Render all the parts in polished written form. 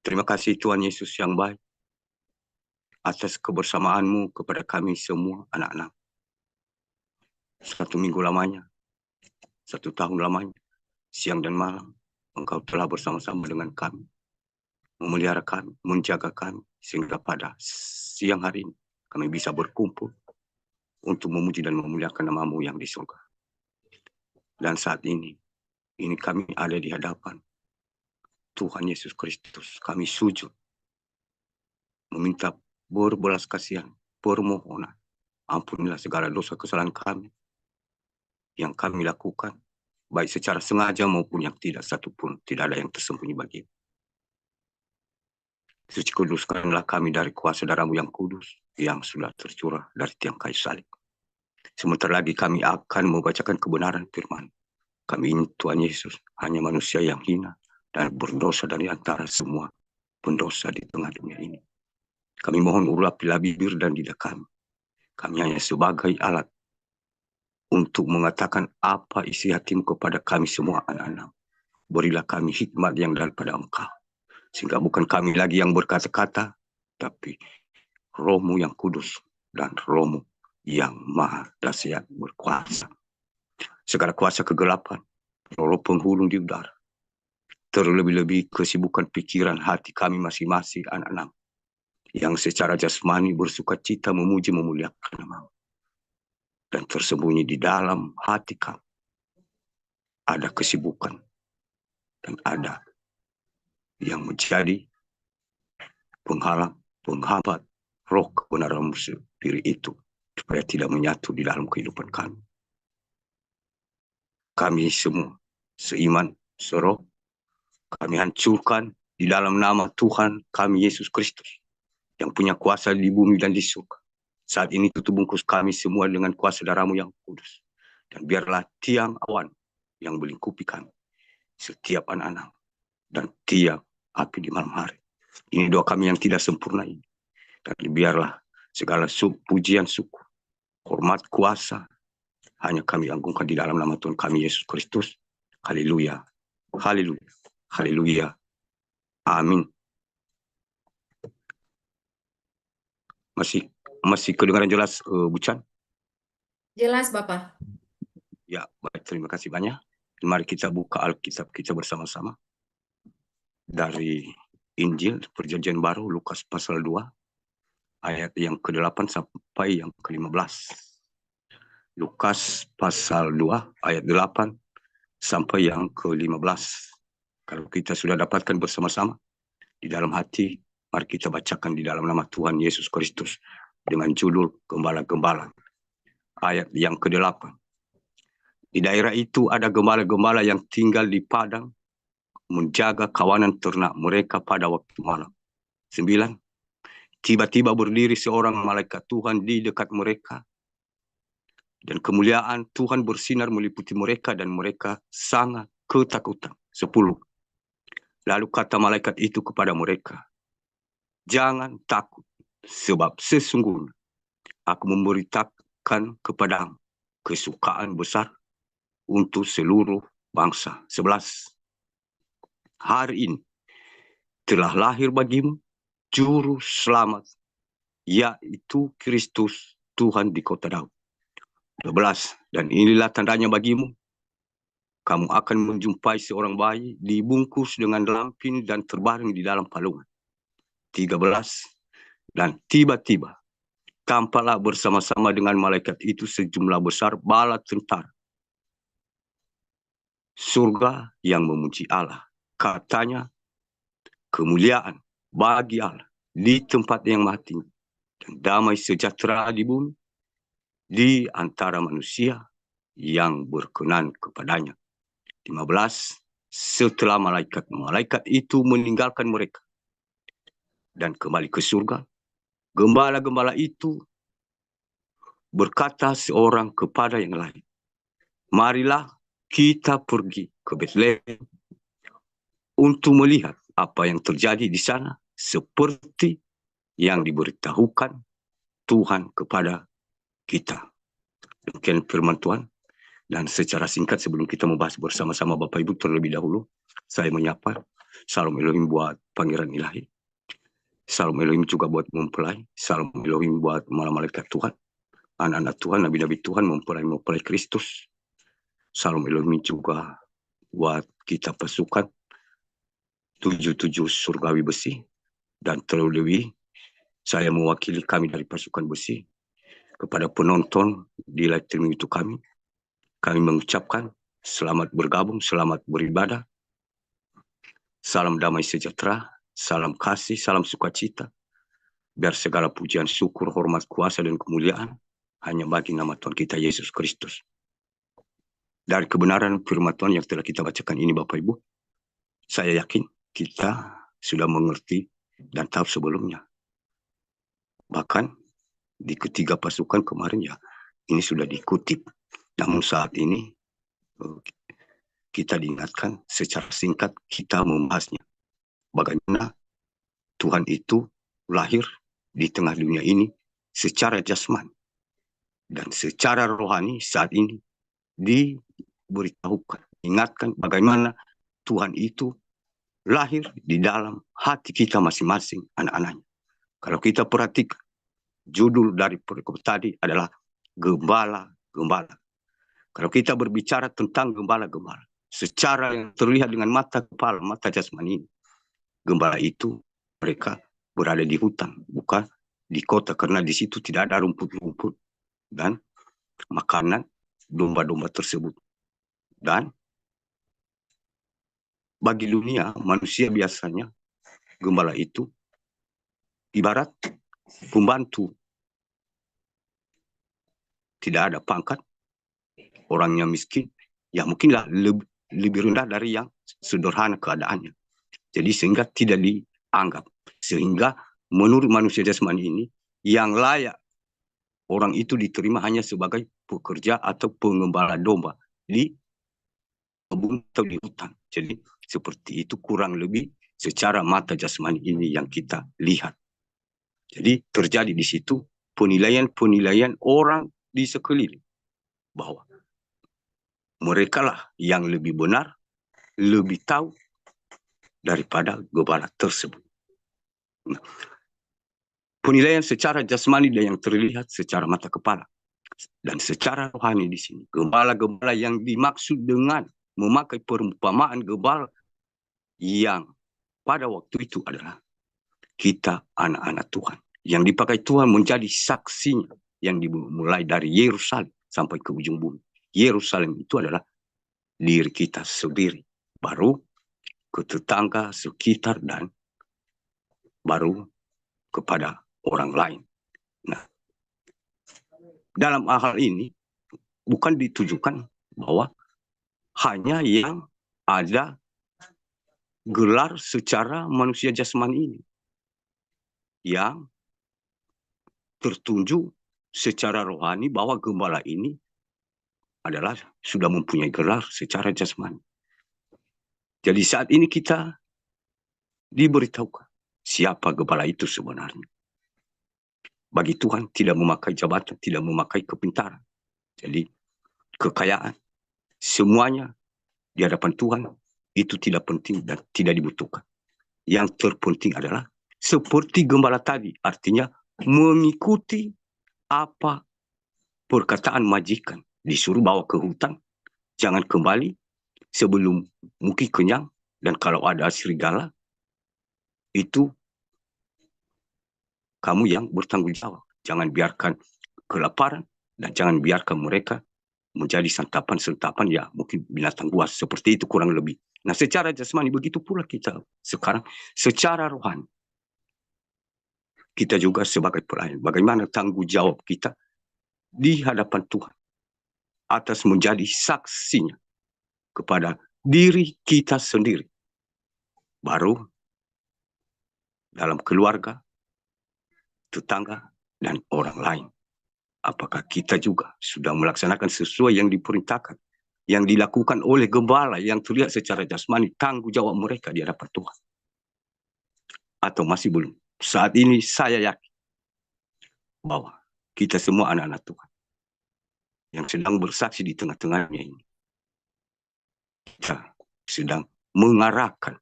Terima kasih Tuhan Yesus yang baik atas kebersamaanmu kepada kami semua anak-anak. 1 minggu lamanya, 1 tahun lamanya, siang dan malam, Engkau telah bersama-sama dengan kami, memelihara kami, menjaga kami, sehingga pada siang hari ini kami bisa berkumpul untuk memuji dan memuliakan nama-Mu yang di surga. Dan saat ini kami ada di hadapan Tuhan Yesus Kristus. Kami sujud, meminta berbelas kasihan, permohonan. Ampunilah segala dosa kesalahan kami yang kami lakukan, baik secara sengaja maupun yang tidak, satupun tidak ada yang tersembunyi bagi. Suci kuduskanlah kami dari kuasa darah-Mu yang kudus, yang sudah tercurah dari tiang kayu salib. Sebentar lagi kami akan membacakan kebenaran firman. Kami ini Tuhan Yesus, hanya manusia yang hina dan berdosa dari antara semua pendosa di tengah dunia ini. Kami mohon urapilah bibir dan lidah kami. Kami hanya sebagai alat untuk mengatakan apa isi hati-Mu kepada kami semua anak-anak. Berilah kami hikmat yang daripada Engkau, sehingga bukan kami lagi yang berkata-kata, tapi Roh-Mu yang kudus dan Roh-Mu yang maha dahsyat berkuasa. Segala kuasa kegelapan, roh penghulu di udara, terlebih-lebih kesibukan pikiran hati kami masing-masing anak-anak, yang secara jasmani bersuka cita memuji memuliakan nama-Mu. Dan tersembunyi di dalam hati kami ada kesibukan dan ada yang menjadi penghalang, penghambat roh kebenaran sendiri itu, supaya tidak menyatu di dalam kehidupan kami. Kami semua seiman, seroh, kami hancurkan di dalam nama Tuhan kami Yesus Kristus, yang punya kuasa di bumi dan di surga. Saat ini tutup bungkus kami semua dengan kuasa darah-Mu yang kudus. Dan biarlah tiang awan yang melingkupi kami, setiap anak-anak, dan tiang api di malam hari. Ini doa kami yang tidak sempurna ini. Dan biarlah segala pujian, syukur, hormat, kuasa, hanya kami agungkan di dalam nama Tuhan kami Yesus Kristus. Haleluya, haleluya, haleluya, amin. Masih kedengaran jelas, Bu Chan? Jelas, Bapak. Ya, baik, terima kasih banyak. Mari kita buka Alkitab kita bersama-sama. Dari Injil Perjanjian Baru, Lukas pasal 2, ayat yang ke-8 sampai yang ke-15. Lukas pasal 2, ayat 8 sampai yang ke-15. Kalau kita sudah dapatkan bersama-sama di dalam hati, mari kita bacakan di dalam nama Tuhan Yesus Kristus dengan judul Gembala-Gembala. Ayat yang ke-8. Di daerah itu ada gembala-gembala yang tinggal di padang, menjaga kawanan ternak mereka pada waktu malam. 9. Tiba-tiba berdiri seorang malaikat Tuhan di dekat mereka, dan kemuliaan Tuhan bersinar meliputi mereka, dan mereka sangat ketakutan. 10. Lalu kata malaikat itu kepada mereka, jangan takut, sebab sesungguhnya aku memberitakan kepadamu kesukaan besar untuk seluruh bangsa. 11. Hari ini telah lahir bagimu juru selamat, yaitu Kristus Tuhan di kota Daud. 12. Dan inilah tandanya bagimu, kamu akan menjumpai seorang bayi dibungkus dengan lampin dan terbaring di dalam palungan. 13. Dan tiba-tiba tampaklah bersama-sama dengan malaikat itu sejumlah besar bala tentara surga yang memuji Allah. Katanya, kemuliaan bagi Allah di tempat yang maha tinggi, dan damai sejahtera di bumi di antara manusia yang berkenan kepadanya. 15. Setelah malaikat itu meninggalkan mereka dan kembali ke surga, gembala-gembala itu berkata seorang kepada yang lain, marilah kita pergi ke Betlehem untuk melihat apa yang terjadi di sana, seperti yang diberitahukan Tuhan kepada kita. Demikian firman Tuhan. Dan secara singkat sebelum kita membahas bersama-sama Bapak Ibu, terlebih dahulu saya menyapa Salam Elohim buat Pangeran Ilahi. Salam Elohim juga buat mempelai. Salam Elohim buat malaikat Tuhan. Anak-anak Tuhan, nabi-nabi Tuhan, mempelai Kristus. Salam Elohim juga buat kita pasukan 77 surgawi besi. Dan terlebih, saya mewakili kami dari pasukan besi. Kepada penonton di live streaming itu kami mengucapkan selamat bergabung, selamat beribadah. Salam damai sejahtera, salam kasih, salam sukacita. Biar segala pujian, syukur, hormat, kuasa, dan kemuliaan hanya bagi nama Tuhan kita Yesus Kristus. Dari kebenaran firman Tuhan yang telah kita bacakan ini Bapak Ibu, saya yakin kita sudah mengerti dan tahu sebelumnya. Bahkan di ketiga pasukan kemarin ya, ini sudah dikutip. Namun saat ini kita diingatkan secara singkat kita membahasnya. Bagaimana Tuhan itu lahir di tengah dunia ini secara jasmani. Dan secara rohani saat ini diberitahukan, ingatkan bagaimana Tuhan itu lahir di dalam hati kita masing-masing anak-anaknya. Kalau kita perhatikan, judul dari perikop tadi adalah gembala-gembala. Kalau kita berbicara tentang gembala-gembala, secara yang terlihat dengan mata kepala, mata jasmani ini, gembala itu mereka berada di hutan, bukan di kota, karena di situ tidak ada rumput-rumput dan makanan domba-domba tersebut. Dan bagi dunia, manusia biasanya gembala itu ibarat pembantu. Tidak ada pangkat, orangnya miskin, ya mungkinlah lebih rendah dari yang sederhana keadaannya. Jadi sehingga tidak dianggap. Sehingga menurut manusia jasmani ini, yang layak orang itu diterima hanya sebagai pekerja atau pengembala domba di kebun atau di hutan. Jadi seperti itu kurang lebih secara mata jasmani ini yang kita lihat. Jadi terjadi di situ penilaian-penilaian orang di sekeliling bahwa mereka lah yang lebih benar, lebih tahu daripada gembala tersebut. Nah, penilaian secara jasmani dan yang terlihat secara mata kepala dan secara rohani di sini. Gembala-gembala yang dimaksud dengan memakai perumpamaan gembala yang pada waktu itu adalah kita anak-anak Tuhan. Yang dipakai Tuhan menjadi saksinya yang dimulai dari Yerusalem sampai ke ujung bumi. Yerusalem itu adalah diri kita sendiri. Baru ke tetangga, sekitar, dan baru kepada orang lain. Nah, dalam hal ini bukan ditujukan bahwa hanya yang ada gelar secara manusia jasmani ini yang tertunjuk secara rohani bahwa gembala ini adalah sudah mempunyai gelar secara jasmani. Jadi saat ini kita diberitahukan siapa gembala itu sebenarnya. Bagi Tuhan tidak memakai jabatan, tidak memakai kepintaran. Jadi kekayaan, semuanya di hadapan Tuhan itu tidak penting dan tidak dibutuhkan. Yang terpenting adalah seperti gembala tadi, artinya mengikuti apa perkataan majikan. Disuruh bawa ke hutan, jangan kembali sebelum mungkin kenyang, dan kalau ada serigala, itu kamu yang bertanggung jawab. Jangan biarkan kelaparan, dan jangan biarkan mereka menjadi santapan-santapan ya mungkin binatang buas. Seperti itu kurang lebih. Nah secara jasmani begitu pula kita sekarang secara rohani. Kita juga sebagai pelayan. Bagaimana tanggung jawab kita di hadapan Tuhan atas menjadi saksinya kepada diri kita sendiri. Baru dalam keluarga, tetangga, dan orang lain. Apakah kita juga sudah melaksanakan sesuai yang diperintahkan, yang dilakukan oleh gembala yang terlihat secara jasmani, tanggung jawab mereka di hadapan Tuhan? Atau masih belum? Saat ini saya yakin bahwa kita semua anak-anak Tuhan yang sedang bersaksi di tengah-tengahnya ini, kita sedang mengarahkan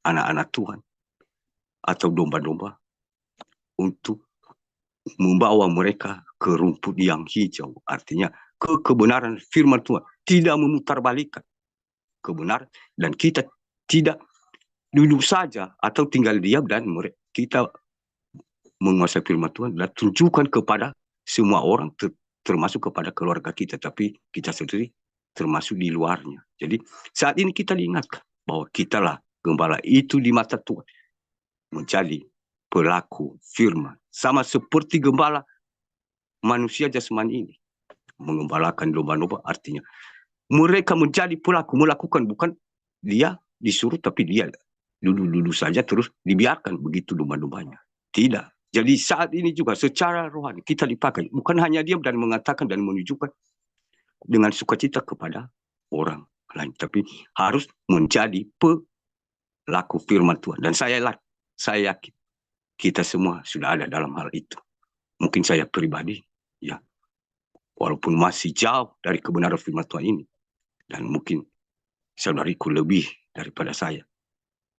anak-anak Tuhan atau domba-domba untuk membawa mereka ke rumput yang hijau. Artinya kebenaran firman Tuhan, tidak memutarbalikkan kebenaran, dan kita tidak duduk saja atau tinggal diam, dan kita menguasai firman Tuhan dan tunjukkan kepada semua orang, termasuk kepada keluarga kita, tapi kita sendiri termasuk di luarnya. Jadi saat ini kita diingatkan bahwa kitalah gembala itu di mata Tuhan, menjadi pelaku firman, sama seperti gembala manusia jasmani ini mengembalakan domba-domba. Artinya mereka menjadi pelaku, melakukan, bukan dia disuruh, tapi dia duduk-duduk saja terus dibiarkan begitu domba-dombanya. Tidak. Jadi saat ini juga secara rohani kita dipakai, bukan hanya diam dan mengatakan dan menunjukkan dengan sukacita kepada orang lain, tapi harus menjadi pelaku firman Tuhan. Dan saya yakin kita semua sudah ada dalam hal itu. Mungkin saya pribadi, ya, walaupun masih jauh dari kebenaran firman Tuhan ini, dan mungkin saudariku lebih daripada saya,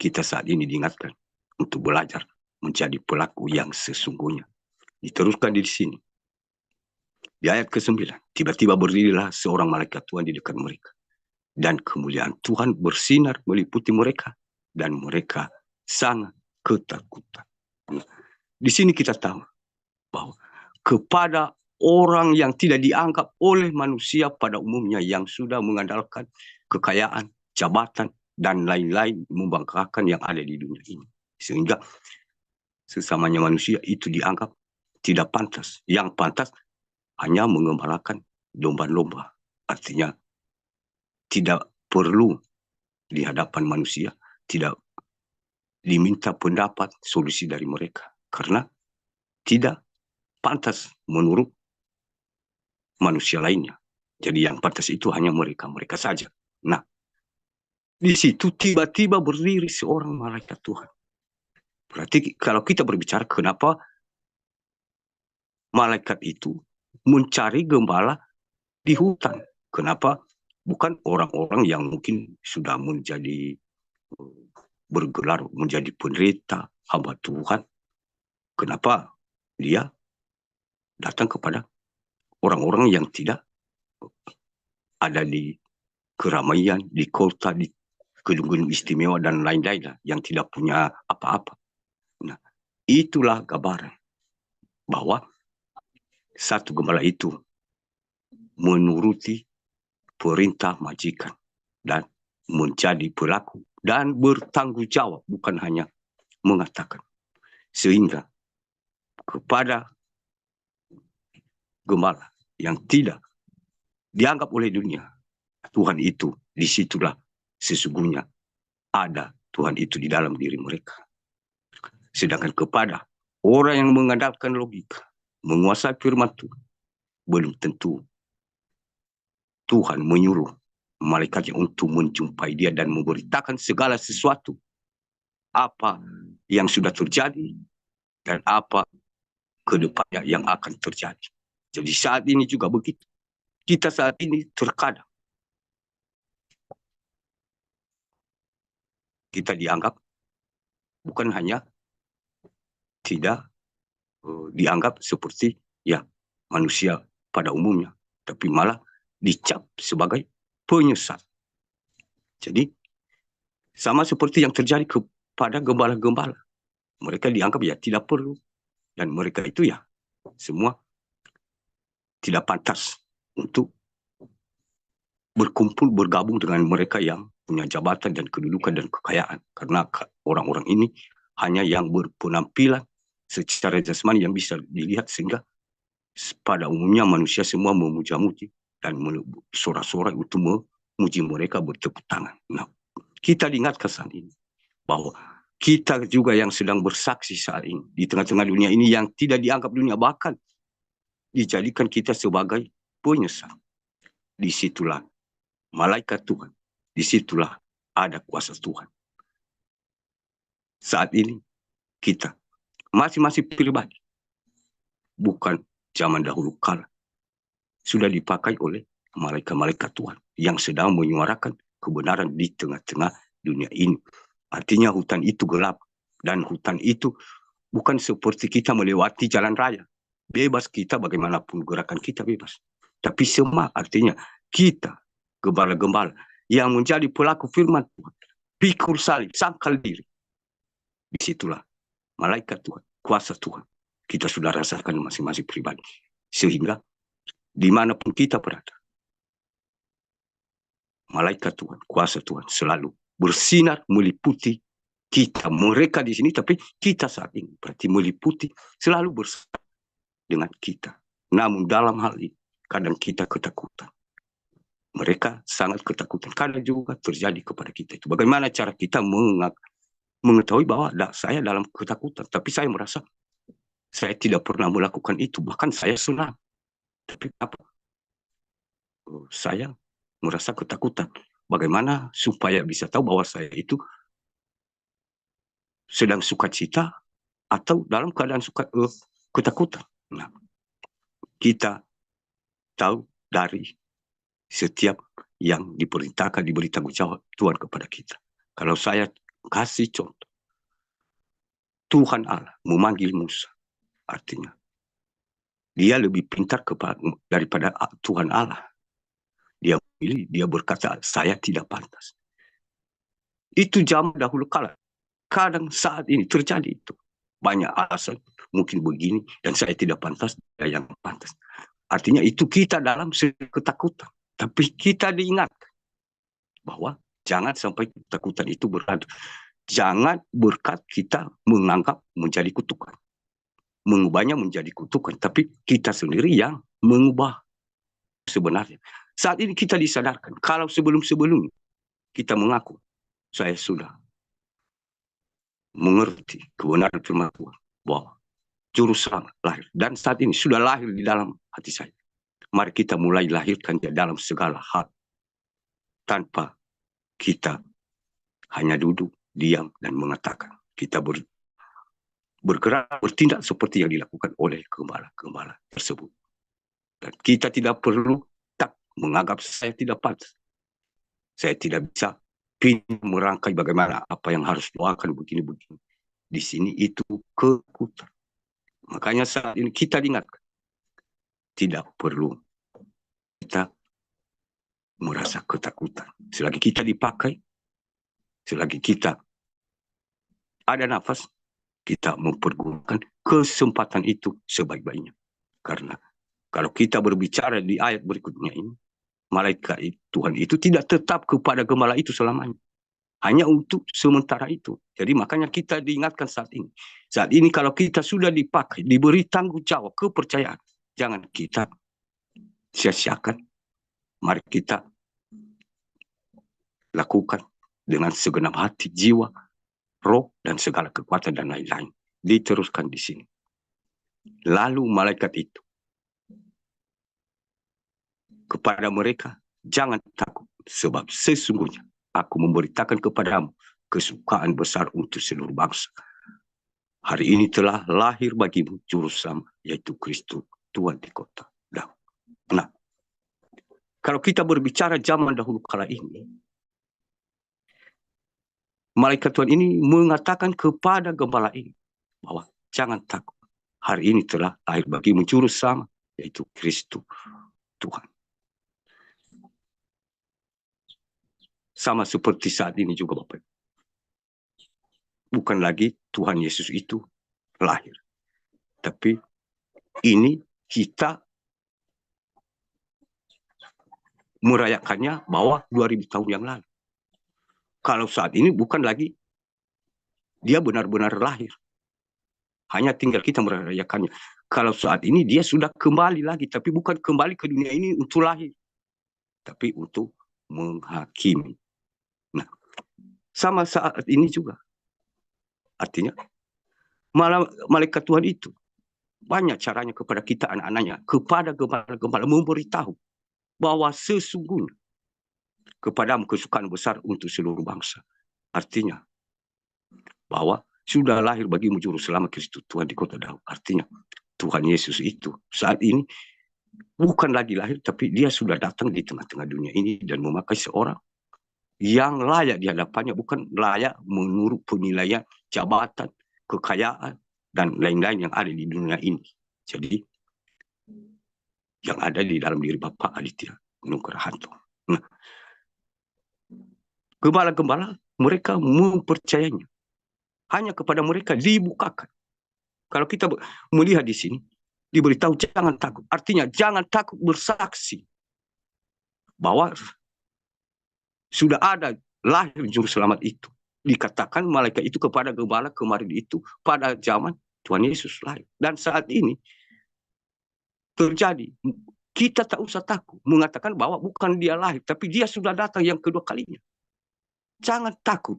kita saat ini diingatkan untuk belajar menjadi pelaku yang sesungguhnya. Diteruskan di sini, di ayat ke-9, tiba-tiba berdirilah seorang malaikat Tuhan di dekat mereka, dan kemuliaan Tuhan bersinar meliputi mereka, dan mereka sangat ketakutan. Nah, di sini kita tahu bahwa kepada orang yang tidak dianggap oleh manusia pada umumnya, yang sudah mengandalkan kekayaan, jabatan, dan lain-lain, membanggakan yang ada di dunia ini, sehingga sesamanya manusia itu dianggap tidak pantas. Yang pantas hanya mengembalakan domba-domba. Artinya tidak perlu di hadapan manusia, tidak diminta pendapat, solusi dari mereka, karena tidak pantas menurut manusia lainnya. Jadi yang pantas itu hanya mereka saja. Nah, di situ tiba-tiba berdiri seorang malaikat Tuhan. Berarti kalau kita berbicara kenapa malaikat itu mencari gembala di hutan, kenapa bukan orang-orang yang mungkin sudah menjadi bergelar menjadi pendeta, hamba Tuhan, kenapa dia datang kepada orang-orang yang tidak ada di keramaian, di kota, di gedung-gedung istimewa dan lain-lain, yang tidak punya apa-apa. Nah, itulah gambaran bahwa satu gembala itu menuruti perintah majikan dan menjadi pelaku dan bertanggung jawab, bukan hanya mengatakan. Sehingga kepada gembala yang tidak dianggap oleh dunia, Tuhan itu, disitulah sesungguhnya ada Tuhan itu di dalam diri mereka. Sedangkan kepada orang yang mengandalkan logika, menguasai firman Tuhan, belum tentu Tuhan menyuruh malaikatnya untuk menjumpai dia dan memberitakan segala sesuatu, apa yang sudah terjadi dan apa ke depannya yang akan terjadi. Jadi saat ini juga begitu. Kita saat ini terkadang kita dianggap bukan hanya tidak dianggap seperti ya manusia pada umumnya, tapi malah dicap sebagai penyesat. Jadi sama seperti yang terjadi kepada gembala-gembala, mereka dianggap ya tidak perlu, dan mereka itu ya semua tidak pantas untuk berkumpul, bergabung dengan mereka yang punya jabatan dan kedudukan dan kekayaan, karena orang-orang ini hanya yang berpenampilan secara jasmani yang bisa dilihat, sehingga pada umumnya manusia semua memuja-muji dan sorak-sorai untuk memuji mereka, bertepuk tangan. Nah, kita diingatkan saat ini bahwa kita juga yang sedang bersaksi saat ini di tengah-tengah dunia ini yang tidak dianggap dunia, bahkan dijadikan kita sebagai penyesal. Disitulah malaikat Tuhan, disitulah ada kuasa Tuhan. Saat ini kita masing-masing pribadi, bukan zaman dahulu kala, sudah dipakai oleh malaikat-malaikat Tuhan yang sedang menyuarakan kebenaran di tengah-tengah dunia ini. Artinya hutan itu gelap. Dan hutan itu bukan seperti kita melewati jalan raya. Bebas kita bagaimanapun gerakan kita bebas. Tapi semak artinya kita, gembala-gembala, yang menjadi pelaku firman Tuhan. Pikul salib, sangkal diri. Disitulah malaikat Tuhan, kuasa Tuhan. Kita sudah rasakan masing-masing pribadi. Sehingga dimanapun kita berada, malaikat Tuhan, kuasa Tuhan selalu bersinar meliputi kita. Mereka di sini, tapi kita saat ini berarti meliputi, selalu bersama dengan kita. Namun dalam hal ini, kadang kita ketakutan. Mereka sangat ketakutan. Kadang juga terjadi kepada kita itu. Bagaimana cara kita mengetahui bahwa saya dalam ketakutan, tapi saya merasa saya tidak pernah melakukan itu. Bahkan saya senang. Tapi apa? Saya merasa ketakutan. Bagaimana supaya bisa tahu bahwa saya itu sedang sukacita atau dalam keadaan ketakutan? Nah, kita tahu dari setiap yang diperintahkan, diberi tanggung jawab Tuhan kepada kita. Kalau saya kasih contoh, Tuhan Allah memanggil Musa, artinya dia lebih pintar daripada Tuhan Allah. Dia berkata, saya tidak pantas. Itu zaman dahulu kala. Kadang saat ini terjadi itu. Banyak alasan, mungkin begini, dan saya tidak pantas, saya yang pantas. Artinya itu kita dalam ketakutan. Tapi kita diingatkan bahwa jangan sampai ketakutan itu berada. Jangan berkat kita menganggap menjadi kutukan. Mengubahnya menjadi kutukan. Tapi kita sendiri yang mengubah sebenarnya. Saat ini kita disadarkan. Kalau sebelum-sebelum kita mengaku, saya sudah mengerti kebenaran firman Tuhan bahwa juru selamat lahir. Dan saat ini sudah lahir di dalam hati saya. Mari kita mulai lahirkan dia dalam segala hal. Tanpa kita hanya duduk, diam, dan mengatakan. Kita bergerak, bertindak seperti yang dilakukan oleh gembala-gembala tersebut. Dan kita tidak perlu menganggap saya tidak pantas. Saya tidak bisa merangkai bagaimana apa yang harus doakan begini-begini. Di sini itu ketakutan. Makanya saat ini kita diingatkan. Tidak perlu kita merasa ketakutan. Selagi kita dipakai, selagi kita ada nafas, kita mempergunakan kesempatan itu sebaik-baiknya. Karena kalau kita berbicara di ayat berikutnya ini, malaikat Tuhan itu tidak tetap kepada gembala itu selamanya. Hanya untuk sementara itu. Jadi makanya kita diingatkan saat ini. Saat ini kalau kita sudah dipakai, diberi tanggung jawab, kepercayaan, jangan kita sia-siakan. Mari kita lakukan dengan segenap hati, jiwa, roh, dan segala kekuatan dan lain-lain. Diteruskan di sini. Lalu malaikat itu kepada mereka, jangan takut, sebab sesungguhnya aku memberitakan kepadamu kesukaan besar untuk seluruh bangsa. Hari ini telah lahir bagimu juru selamat, yaitu Kristus Tuhan di kota Daud. Nah, kalau kita berbicara zaman dahulu kala ini, malaikat Tuhan ini mengatakan kepada gembala ini bahwa jangan takut. Hari ini telah lahir bagimu juru selamat, yaitu Kristus Tuhan. Sama seperti saat ini juga Bapak. Bukan lagi Tuhan Yesus itu lahir. Tapi ini kita merayakannya bahwa 2000 tahun yang lalu. Kalau saat ini bukan lagi dia benar-benar lahir. Hanya tinggal kita merayakannya. Kalau saat ini dia sudah kembali lagi. Tapi bukan kembali ke dunia ini untuk lahir. Tapi untuk menghakimi. Nah, sama saat ini juga. Artinya, malaikat Tuhan itu banyak caranya kepada kita anak-anaknya, kepada gembala-gembala memberitahu bahwa sesungguhnya kepadamu kesukaan besar untuk seluruh bangsa. Artinya, bahwa sudah lahir bagimu juru selamat Kristus Tuhan di kota Daud. Artinya, Tuhan Yesus itu saat ini bukan lagi lahir, tapi dia sudah datang di tengah-tengah dunia ini dan memakai seorang yang layak di hadapannya, bukan layak menurut penilaian jabatan, kekayaan, dan lain-lain yang ada di dunia ini. Jadi, yang ada di dalam diri Bapak Aditya Nugrahanto. Nah, gembala-gembala mereka mempercayainya. Hanya kepada mereka dibukakan. Kalau kita melihat di sini, diberitahu jangan takut. Artinya jangan takut bersaksi bahwa sudah ada lahir juru selamat itu. Dikatakan malaikat itu kepada gembala kemarin itu pada zaman Tuhan Yesus lahir. Dan saat ini terjadi. Kita tak usah takut mengatakan bahwa bukan dia lahir, tapi dia sudah datang yang kedua kalinya. Jangan takut.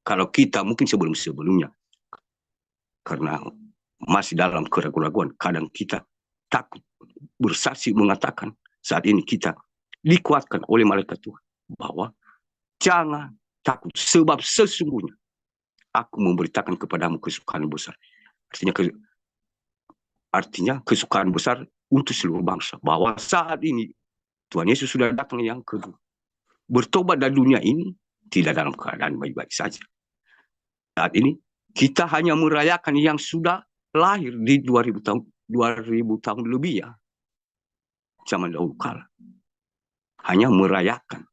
Kalau kita mungkin sebelum-sebelumnya, karena masih dalam keraguan-raguan, kadang kita takut bersaksi mengatakan saat ini kita dikuatkan oleh malaikat Tuhan bahwa jangan takut, sebab sesungguhnya aku memberitakan kepadamu kesukaan besar. Artinya kesukaan besar untuk seluruh bangsa, bahwa saat ini Tuhan Yesus sudah datang yang kedua. Bertobat dari dunia ini tidak dalam keadaan baik-baik saja. Saat ini kita hanya merayakan yang sudah lahir di 2000 tahun lebih ya. Zaman dahulu kala. Hanya merayakan.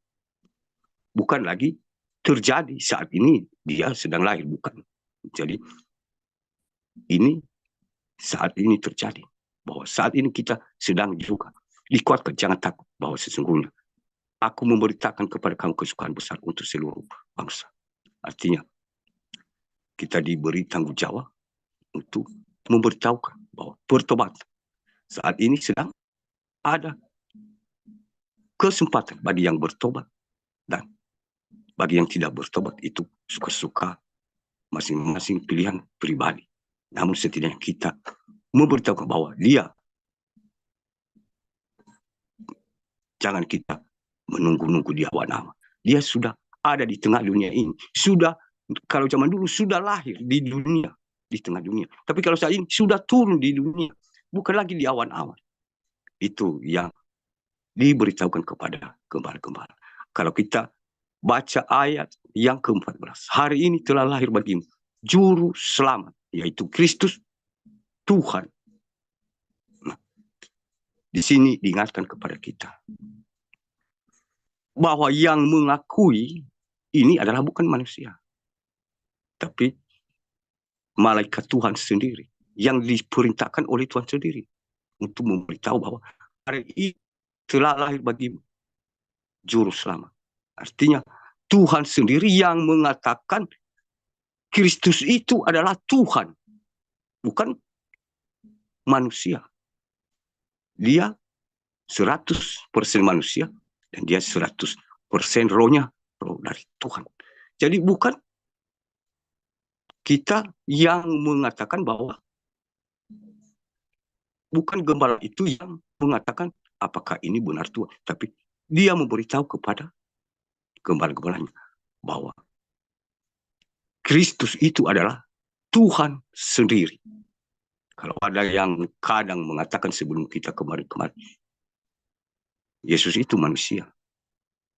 Bukan lagi terjadi saat ini dia sedang lahir, bukan. Jadi ini saat ini terjadi. Bahwa saat ini kita sedang juga dikuatkan, jangan takut bahwa sesungguhnya aku memberitakan kepada kamu kesukaan besar untuk seluruh bangsa. Artinya kita diberi tanggung jawab untuk memberitahukan bahwa bertobat saat ini sedang ada kesempatan bagi yang bertobat, dan bagi yang tidak bertobat itu suka-suka masing-masing pilihan pribadi. Namun setidaknya kita memberitahukan bahwa dia, jangan kita menunggu-nunggu di awan-awan. Dia sudah ada di tengah dunia ini. Sudah, kalau zaman dulu sudah lahir di dunia, di tengah dunia. Tapi kalau saat ini sudah turun di dunia, bukan lagi di awan-awan. Itu yang diberitahukan kepada gembala-gembala. Kalau kita baca ayat yang ke-14, hari ini telah lahir bagimu juru selamat, yaitu Kristus Tuhan. Nah, di sini diingatkan kepada kita bahwa yang mengakui ini adalah bukan manusia, tapi malaikat Tuhan sendiri yang diperintahkan oleh Tuhan sendiri untuk memberitahu bahwa hari ini telah lahir bagimu juru selamat. Artinya Tuhan sendiri yang mengatakan Kristus itu adalah Tuhan, bukan manusia. Dia 100% manusia dan dia 100% rohnya, roh dari Tuhan. Jadi bukan kita yang mengatakan bahwa, bukan gembala itu yang mengatakan apakah ini benar Tuhan, tapi dia memberitahu kepada gembala-gembalanya bahwa Kristus itu adalah Tuhan sendiri. Kalau ada yang kadang mengatakan sebelum kita kemarin-kemarin, Yesus itu manusia,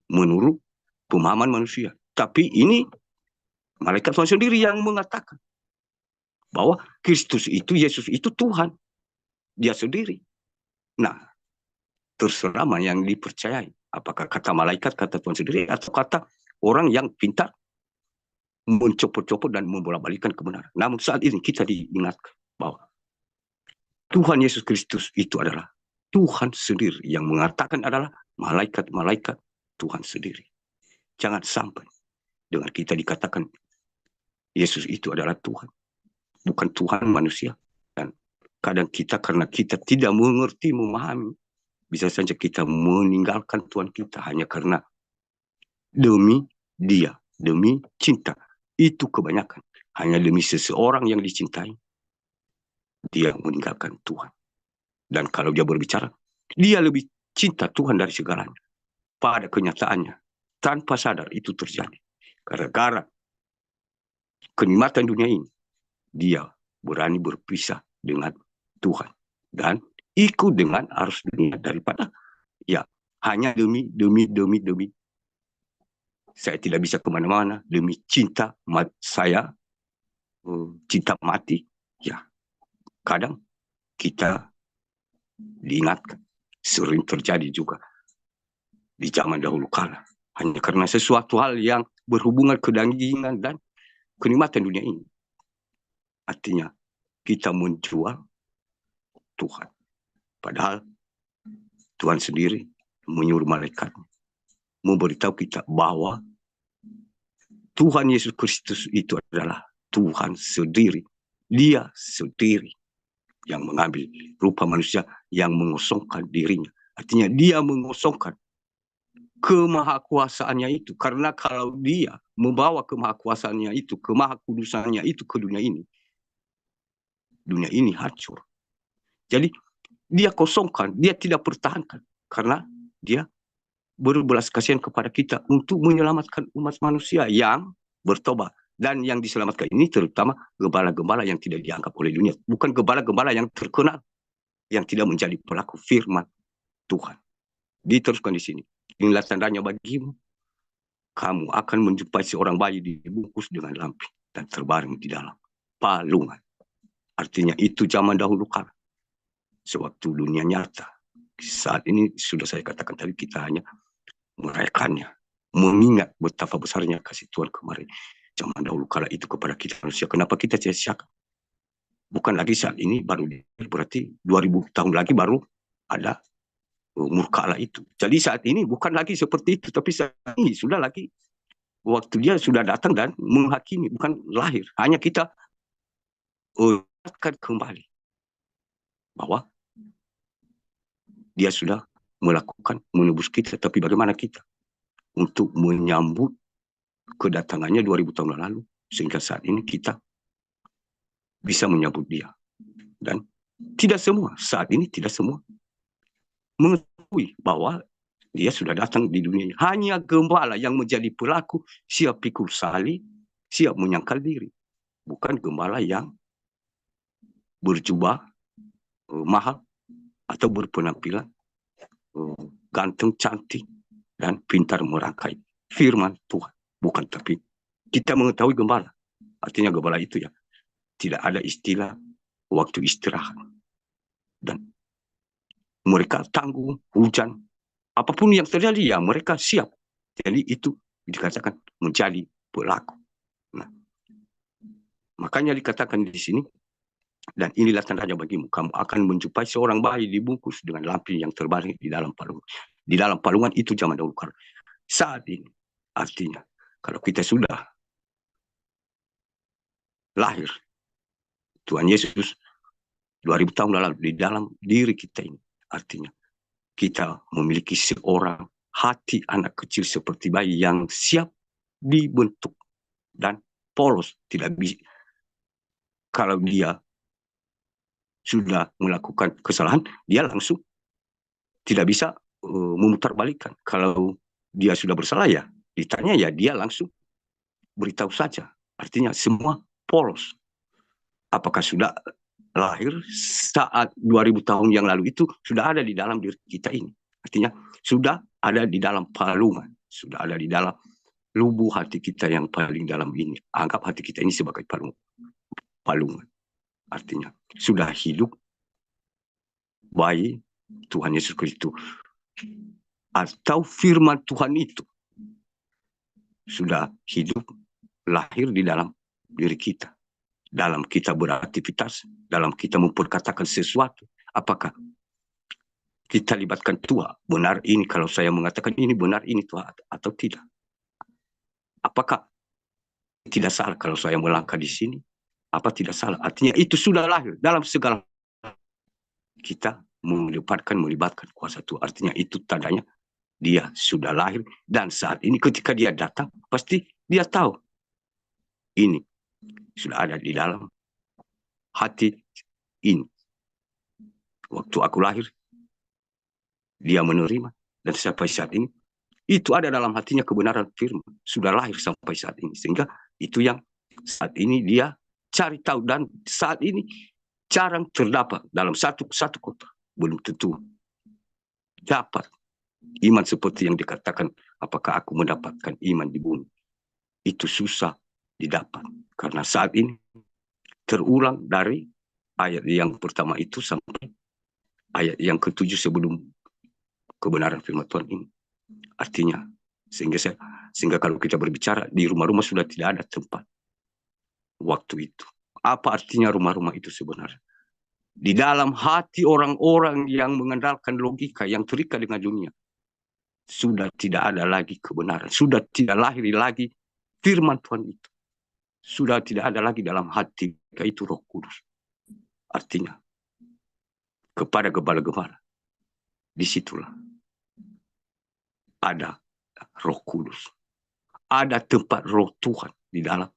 menurut pemahaman manusia. Tapi ini malaikat Tuhan sendiri yang mengatakan bahwa Kristus itu, Yesus itu Tuhan. Dia sendiri. Nah, terserah yang dipercayai. Apakah kata malaikat, kata Tuhan sendiri, atau kata orang yang pintar mencopot-copot dan membolak-balikan kebenaran. Namun saat ini kita diingatkan bahwa Tuhan Yesus Kristus itu adalah Tuhan sendiri, yang mengatakan adalah malaikat-malaikat Tuhan sendiri. Jangan sampai dengan kita dikatakan Yesus itu adalah Tuhan, bukan Tuhan manusia. Dan kadang kita, karena kita tidak mengerti, memahami, bisa saja kita meninggalkan Tuhan kita hanya karena demi dia, demi cinta. Itu kebanyakan. Hanya demi seseorang yang dicintai, dia meninggalkan Tuhan. Dan kalau dia berbicara, dia lebih cinta Tuhan dari segalanya. Pada kenyataannya, tanpa sadar itu terjadi. Gara-gara kenikmatan dunia ini, dia berani berpisah dengan Tuhan. Dan ikut dengan arus dunia daripada, ya, hanya demi Saya tidak bisa kemana-mana demi cinta saya, cinta mati. Ya, kadang kita diingatkan, sering terjadi juga di zaman dahulu kala. Hanya karena sesuatu hal yang berhubungan kedagingan dan kenikmatan dunia ini. Artinya kita menjual Tuhan. Padahal Tuhan sendiri menyuruh malaikat memberitahu kita bahwa Tuhan Yesus Kristus itu adalah Tuhan sendiri. Dia sendiri yang mengambil rupa manusia, yang mengosongkan dirinya. Artinya dia mengosongkan kemahakuasaannya itu. Karena kalau dia membawa kemahakuasaannya itu, kemahakudusannya itu ke dunia ini hancur. Jadi dia kosongkan, dia tidak pertahankan. Karena dia berbelas kasihan kepada kita untuk menyelamatkan umat manusia yang bertobat. Dan yang diselamatkan ini terutama gembala-gembala yang tidak dianggap oleh dunia. Bukan gembala-gembala yang terkenal, yang tidak menjadi pelaku firman Tuhan. Diteruskan di sini. Inilah tandanya bagimu. Kamu akan menjumpai seorang bayi dibungkus dengan lampu dan terbaring di dalam palungan. Artinya itu zaman dahulu kala. Sewaktu dunia nyata. Saat ini sudah saya katakan tadi, kita hanya merayakannya. Mengingat betapa besarnya kasih Tuhan kemarin. Zaman dahulu kala itu kepada kita manusia. Kenapa kita sia-siakan? Bukan lagi saat ini, baru berarti 2000 tahun lagi baru ada murka Allah itu. Jadi saat ini bukan lagi seperti itu, tapi saat ini sudah lagi waktu dia sudah datang dan menghakimi, bukan lahir. Hanya kita ingatkan kembali bahwa dia sudah melakukan menebus kita, tapi bagaimana kita untuk menyambut kedatangannya 2000 tahun lalu, sehingga saat ini kita bisa menyambut dia. Dan tidak semua, saat ini tidak semua mengetahui bahwa dia sudah datang di dunia ini. Hanya gembala yang menjadi pelaku, siap pikul salib, siap menyangkal diri. Bukan gembala yang berjubah mahal atau berpenampilan ganteng, cantik, dan pintar merangkai firman Tuhan. Bukan, tapi kita mengetahui gembala. Artinya gembala itu ya tidak ada istilah waktu istirahat. Dan mereka tangguh hujan. Apapun yang terjadi ya mereka siap. Jadi itu dikatakan menjadi pelaku. Nah, makanya dikatakan di sini, dan inilah tandanya bagimu, kamu akan menjumpai seorang bayi dibungkus dengan lampu yang terbaring di dalam palungan. Di dalam palungan itu zaman dahulu. Saat ini artinya kalau kita sudah lahir, Tuhan Yesus 2000 tahun lalu di dalam diri kita ini, artinya kita memiliki seorang hati anak kecil seperti bayi yang siap dibentuk dan polos. Tidak bisa, kalau dia sudah melakukan kesalahan, dia langsung tidak bisa memutarbalikkan. Kalau dia sudah bersalah ya ditanya ya dia langsung beritahu saja. Artinya semua polos. Apakah sudah lahir saat 2000 tahun yang lalu itu sudah ada di dalam diri kita ini. Artinya sudah ada di dalam palungan, sudah ada di dalam lubuk hati kita yang paling dalam ini. Anggap hati kita ini sebagai palungan. Artinya sudah hidup bayi Tuhan Yesus Kristus atau firman Tuhan itu sudah hidup lahir di dalam diri kita. Dalam kita beraktivitas, dalam kita memperkatakan sesuatu, apakah kita libatkan Tuhan? Benar ini, kalau saya mengatakan ini benar ini Tuhan atau tidak? Apakah tidak salah kalau saya melangkah di sini? Apa tidak salah? Artinya itu sudah lahir dalam segala kita melibatkan kuasa Tuhan. Artinya itu tandanya dia sudah lahir dan saat ini ketika dia datang pasti dia tahu ini sudah ada di dalam hati ini. Waktu aku lahir, dia menerima. Dan sampai saat ini, itu ada dalam hatinya kebenaran firman. Sudah lahir sampai saat ini. Sehingga itu yang saat ini dia cari tahu. Dan saat ini jarang terdapat dalam satu kota. Belum tentu dapat Iman seperti yang dikatakan, apakah aku mendapatkan iman di bumi? Itu susah didapat. Karena saat ini terulang dari ayat yang pertama itu sampai ayat yang ketujuh sebelum kebenaran firman Tuhan ini. Artinya, sehingga kalau kita berbicara, di rumah-rumah sudah tidak ada tempat waktu itu. Apa artinya rumah-rumah itu sebenarnya? Di dalam hati orang-orang yang mengandalkan logika, yang terikat dengan dunia, sudah tidak ada lagi kebenaran, sudah tidak lahir lagi firman Tuhan itu, sudah tidak ada lagi dalam hati, yaitu Roh Kudus. Artinya, kepada gembala-gembala, disitulah ada Roh Kudus, ada tempat Roh Tuhan di dalam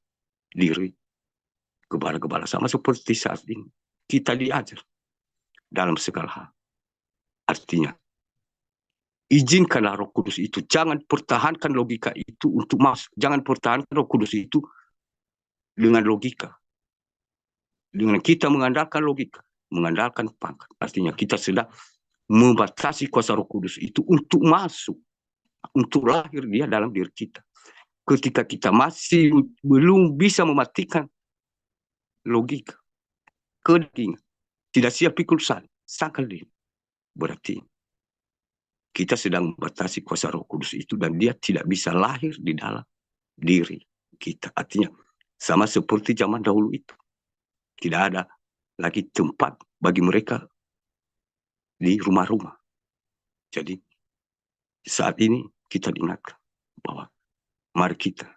diri gembala-gembala. Sama seperti saat ini kita diajar dalam segala hal. Artinya, izinkanlah Roh Kudus itu. Jangan pertahankan logika itu untuk masuk. Jangan pertahankan Roh Kudus itu dengan logika. Dengan kita mengandalkan logika, mengandalkan pangkat. Artinya kita sedang membatasi kuasa Roh Kudus itu untuk masuk, untuk lahir dia dalam diri kita. Ketika kita masih belum bisa mematikan logika, kedagingan, tidak siap pikul sangkal diri, berarti kita sedang membatasi kuasa Roh Kudus itu dan dia tidak bisa lahir di dalam diri kita. Artinya sama seperti zaman dahulu itu. Tidak ada lagi tempat bagi mereka di rumah-rumah. Jadi saat ini kita diingatkan bahwa mari kita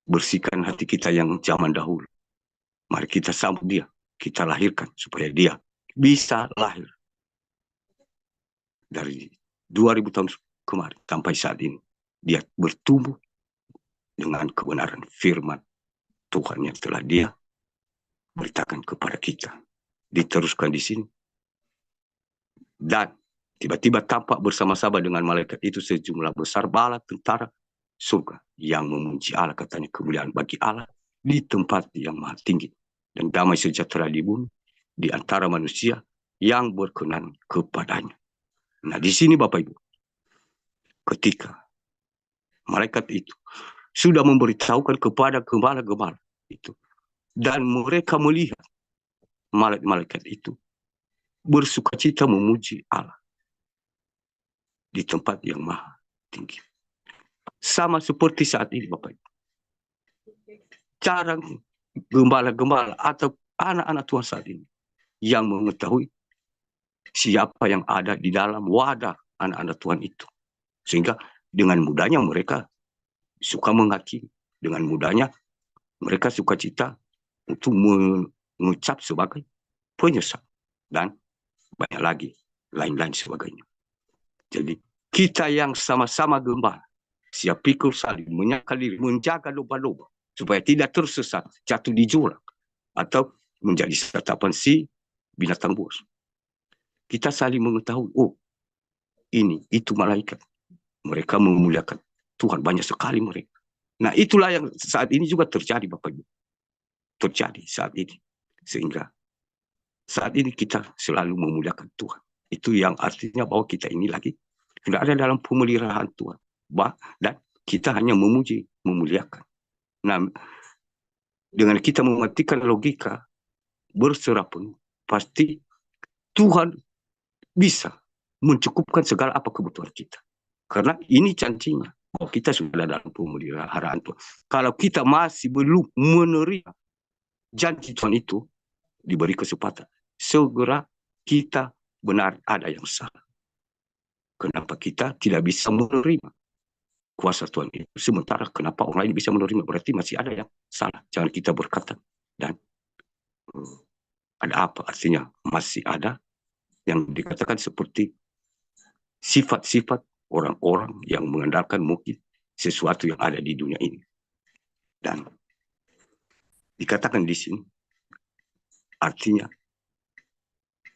bersihkan hati kita yang zaman dahulu. Mari kita sambut dia, kita lahirkan supaya dia bisa lahir. Dari 2000 tahun kemarin sampai saat ini, dia bertumbuh dengan kebenaran firman Tuhan yang telah dia beritakan kepada kita. Diteruskan di sini. Dan tiba-tiba tampak bersama-sama dengan malaikat itu sejumlah besar bala tentara surga yang memuji Allah, katanya kemuliaan bagi Allah di tempat yang maha tinggi dan damai sejahtera di bumi di antara manusia yang berkenan kepadanya. Nah, di sini Bapak Ibu, ketika malaikat itu sudah memberitahukan kepada gembala-gembala itu dan mereka melihat malaikat itu bersukacita memuji Allah di tempat yang maha tinggi. Sama seperti saat ini Bapak Ibu. Cara gembala-gembala atau anak-anak Tuhan saat ini yang mengetahui siapa yang ada di dalam wadah anak-anak Tuhan itu. Sehingga dengan mudahnya mereka suka menghakimi. Dengan mudahnya mereka suka cita untuk mengucap sebagai penyesal. Dan banyak lagi lain-lain sebagainya. Jadi kita yang sama-sama gembala, siap pikul salib, menyangkal diri, menjaga domba-domba supaya tidak tersesat, jatuh di jurang atau menjadi satapan si binatang buas. Kita saling mengetahui, oh ini, itu malaikat. Mereka memuliakan Tuhan, banyak sekali mereka. Nah itulah yang saat ini juga terjadi Bapak Ibu. Terjadi saat ini. Sehingga saat ini kita selalu memuliakan Tuhan. Itu yang artinya bahwa kita ini lagi sudah ada dalam pemeliharaan Tuhan. Dan kita hanya memuji, memuliakan. Nah, dengan kita mematikan logika, berserah penuh, pasti Tuhan bisa mencukupkan segala apa kebutuhan kita. Karena ini janjinya, bahwa kita sudah dalam pemeliharaan Tuhan. Kalau kita masih belum menerima janji Tuhan itu, diberi kesempatan, segera kita benar ada yang salah. Kenapa kita tidak bisa menerima kuasa Tuhan itu? Sementara kenapa orang lain bisa menerima? Berarti masih ada yang salah. Jangan kita berkata, dan ada apa artinya? Masih ada yang dikatakan seperti sifat-sifat orang-orang yang mengandalkan mungkin sesuatu yang ada di dunia ini. Dan dikatakan di sini, artinya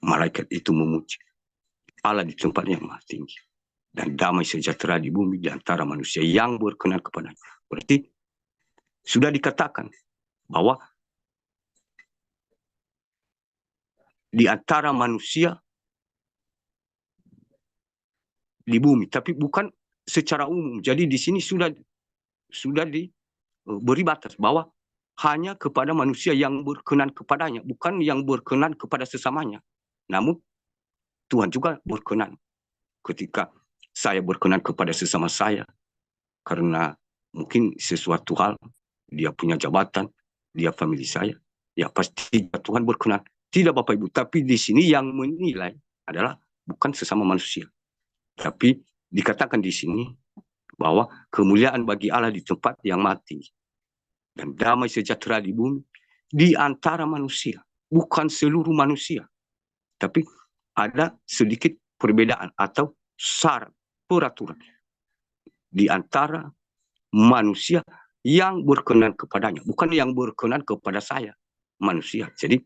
malaikat itu memuji Allah di tempat yang maha tinggi dan damai sejahtera di bumi di antara manusia yang berkenan kepadanya. Berarti sudah dikatakan bahwa di antara manusia di bumi, tapi bukan secara umum. Jadi di sini sudah diberi batas bahwa hanya kepada manusia yang berkenan kepadanya, bukan yang berkenan kepada sesamanya. Namun Tuhan juga berkenan ketika saya berkenan kepada sesama saya, karena mungkin sesuatu hal, dia punya jabatan, dia famili saya, ya pasti Tuhan berkenan. Tidak Bapak Ibu, tapi di sini yang menilai adalah bukan sesama manusia. Tapi dikatakan di sini bahwa kemuliaan bagi Allah di tempat yang mati dan damai sejahtera di bumi di antara manusia, bukan seluruh manusia, tapi ada sedikit perbedaan atau syarat peraturan di antara manusia yang berkenan kepadanya, bukan yang berkenan kepada saya, manusia. Jadi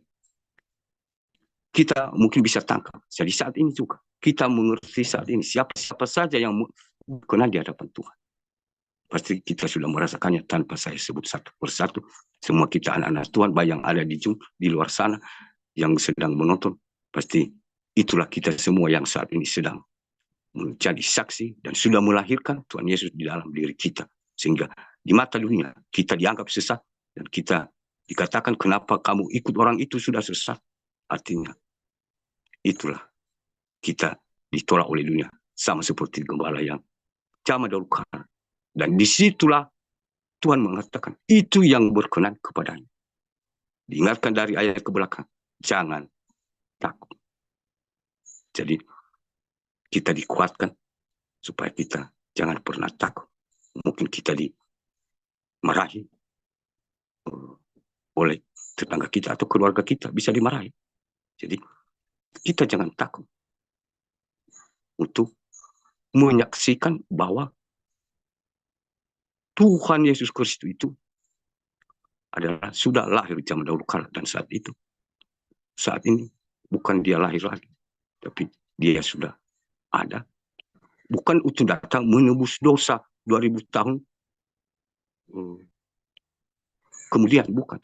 kita mungkin bisa tangkap. Jadi saat ini juga kita mengerti saat ini siapa saja yang berkenan di hadapan Tuhan. Pasti kita sudah merasakannya tanpa saya sebut satu persatu. Semua kita anak-anak Tuhan, baik yang ada di luar sana, yang sedang menonton, pasti itulah kita semua yang saat ini sedang menjadi saksi dan sudah melahirkan Tuhan Yesus di dalam diri kita. Sehingga di mata dunia kita dianggap sesat dan kita dikatakan kenapa kamu ikut orang itu sudah sesat. Artinya itulah kita ditolak oleh dunia sama seperti gembala yang zaman dahulu kala. Dan disitulah Tuhan mengatakan itu yang berkenan kepadanya. Diingatkan dari ayat ke belakang, jangan takut. Jadi kita dikuatkan supaya kita jangan pernah takut. Mungkin kita dimarahi oleh tetangga kita atau keluarga kita, bisa dimarahi. Jadi kita jangan takut untuk menyaksikan bahwa Tuhan Yesus Kristus itu adalah sudah lahir zaman dahulu kala, dan saat ini bukan dia lahir lagi, tapi dia sudah ada, bukan untuk datang menebus dosa 2000 tahun kemudian, bukan,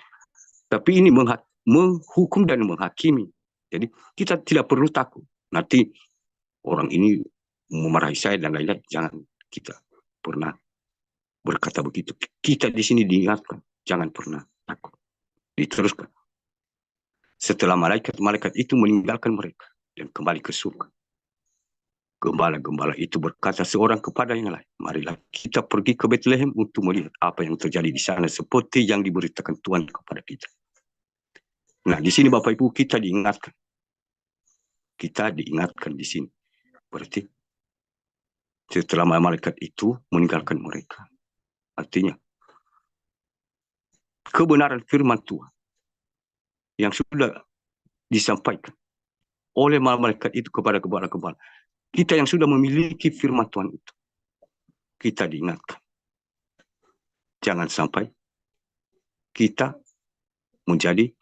tapi ini menghukum dan menghakimi. Jadi kita tidak perlu takut nanti orang ini memarahi saya dan lain-lain. Jangan kita pernah berkata begitu. Kita di sini diingatkan, jangan pernah takut. Diteruskan. Setelah malaikat itu meninggalkan mereka dan kembali ke surga, gembala-gembala itu berkata seorang kepada yang lain, marilah kita pergi ke Bethlehem untuk melihat apa yang terjadi di sana seperti yang diberitakan Tuhan kepada kita. Nah, di sini Bapak Ibu kita diingatkan. Kita diingatkan di sini. Berarti setelah malaikat itu meninggalkan mereka, artinya kebenaran firman Tuhan yang sudah disampaikan oleh malaikat itu kepada gembala-gembala, kita yang sudah memiliki firman Tuhan itu, kita diingatkan. Jangan sampai kita menjadi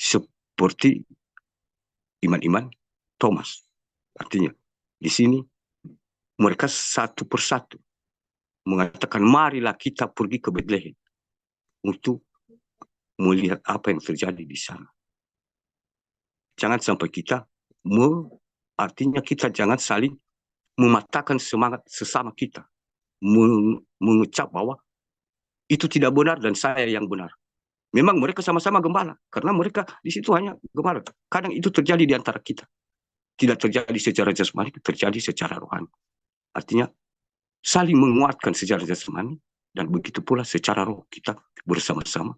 seperti iman-iman Thomas. Artinya di sini mereka satu persatu mengatakan, marilah kita pergi ke Bethlehem untuk melihat apa yang terjadi di sana. Jangan sampai kita, artinya kita jangan saling mematahkan semangat sesama kita, mengucap bahwa itu tidak benar dan saya yang benar. Memang mereka sama-sama gembala, karena mereka di situ hanya gembala. Kadang itu terjadi di antara kita. Tidak terjadi secara jasmani, terjadi secara rohani. Artinya saling menguatkan secara jasmani, dan begitu pula secara roh kita bersama-sama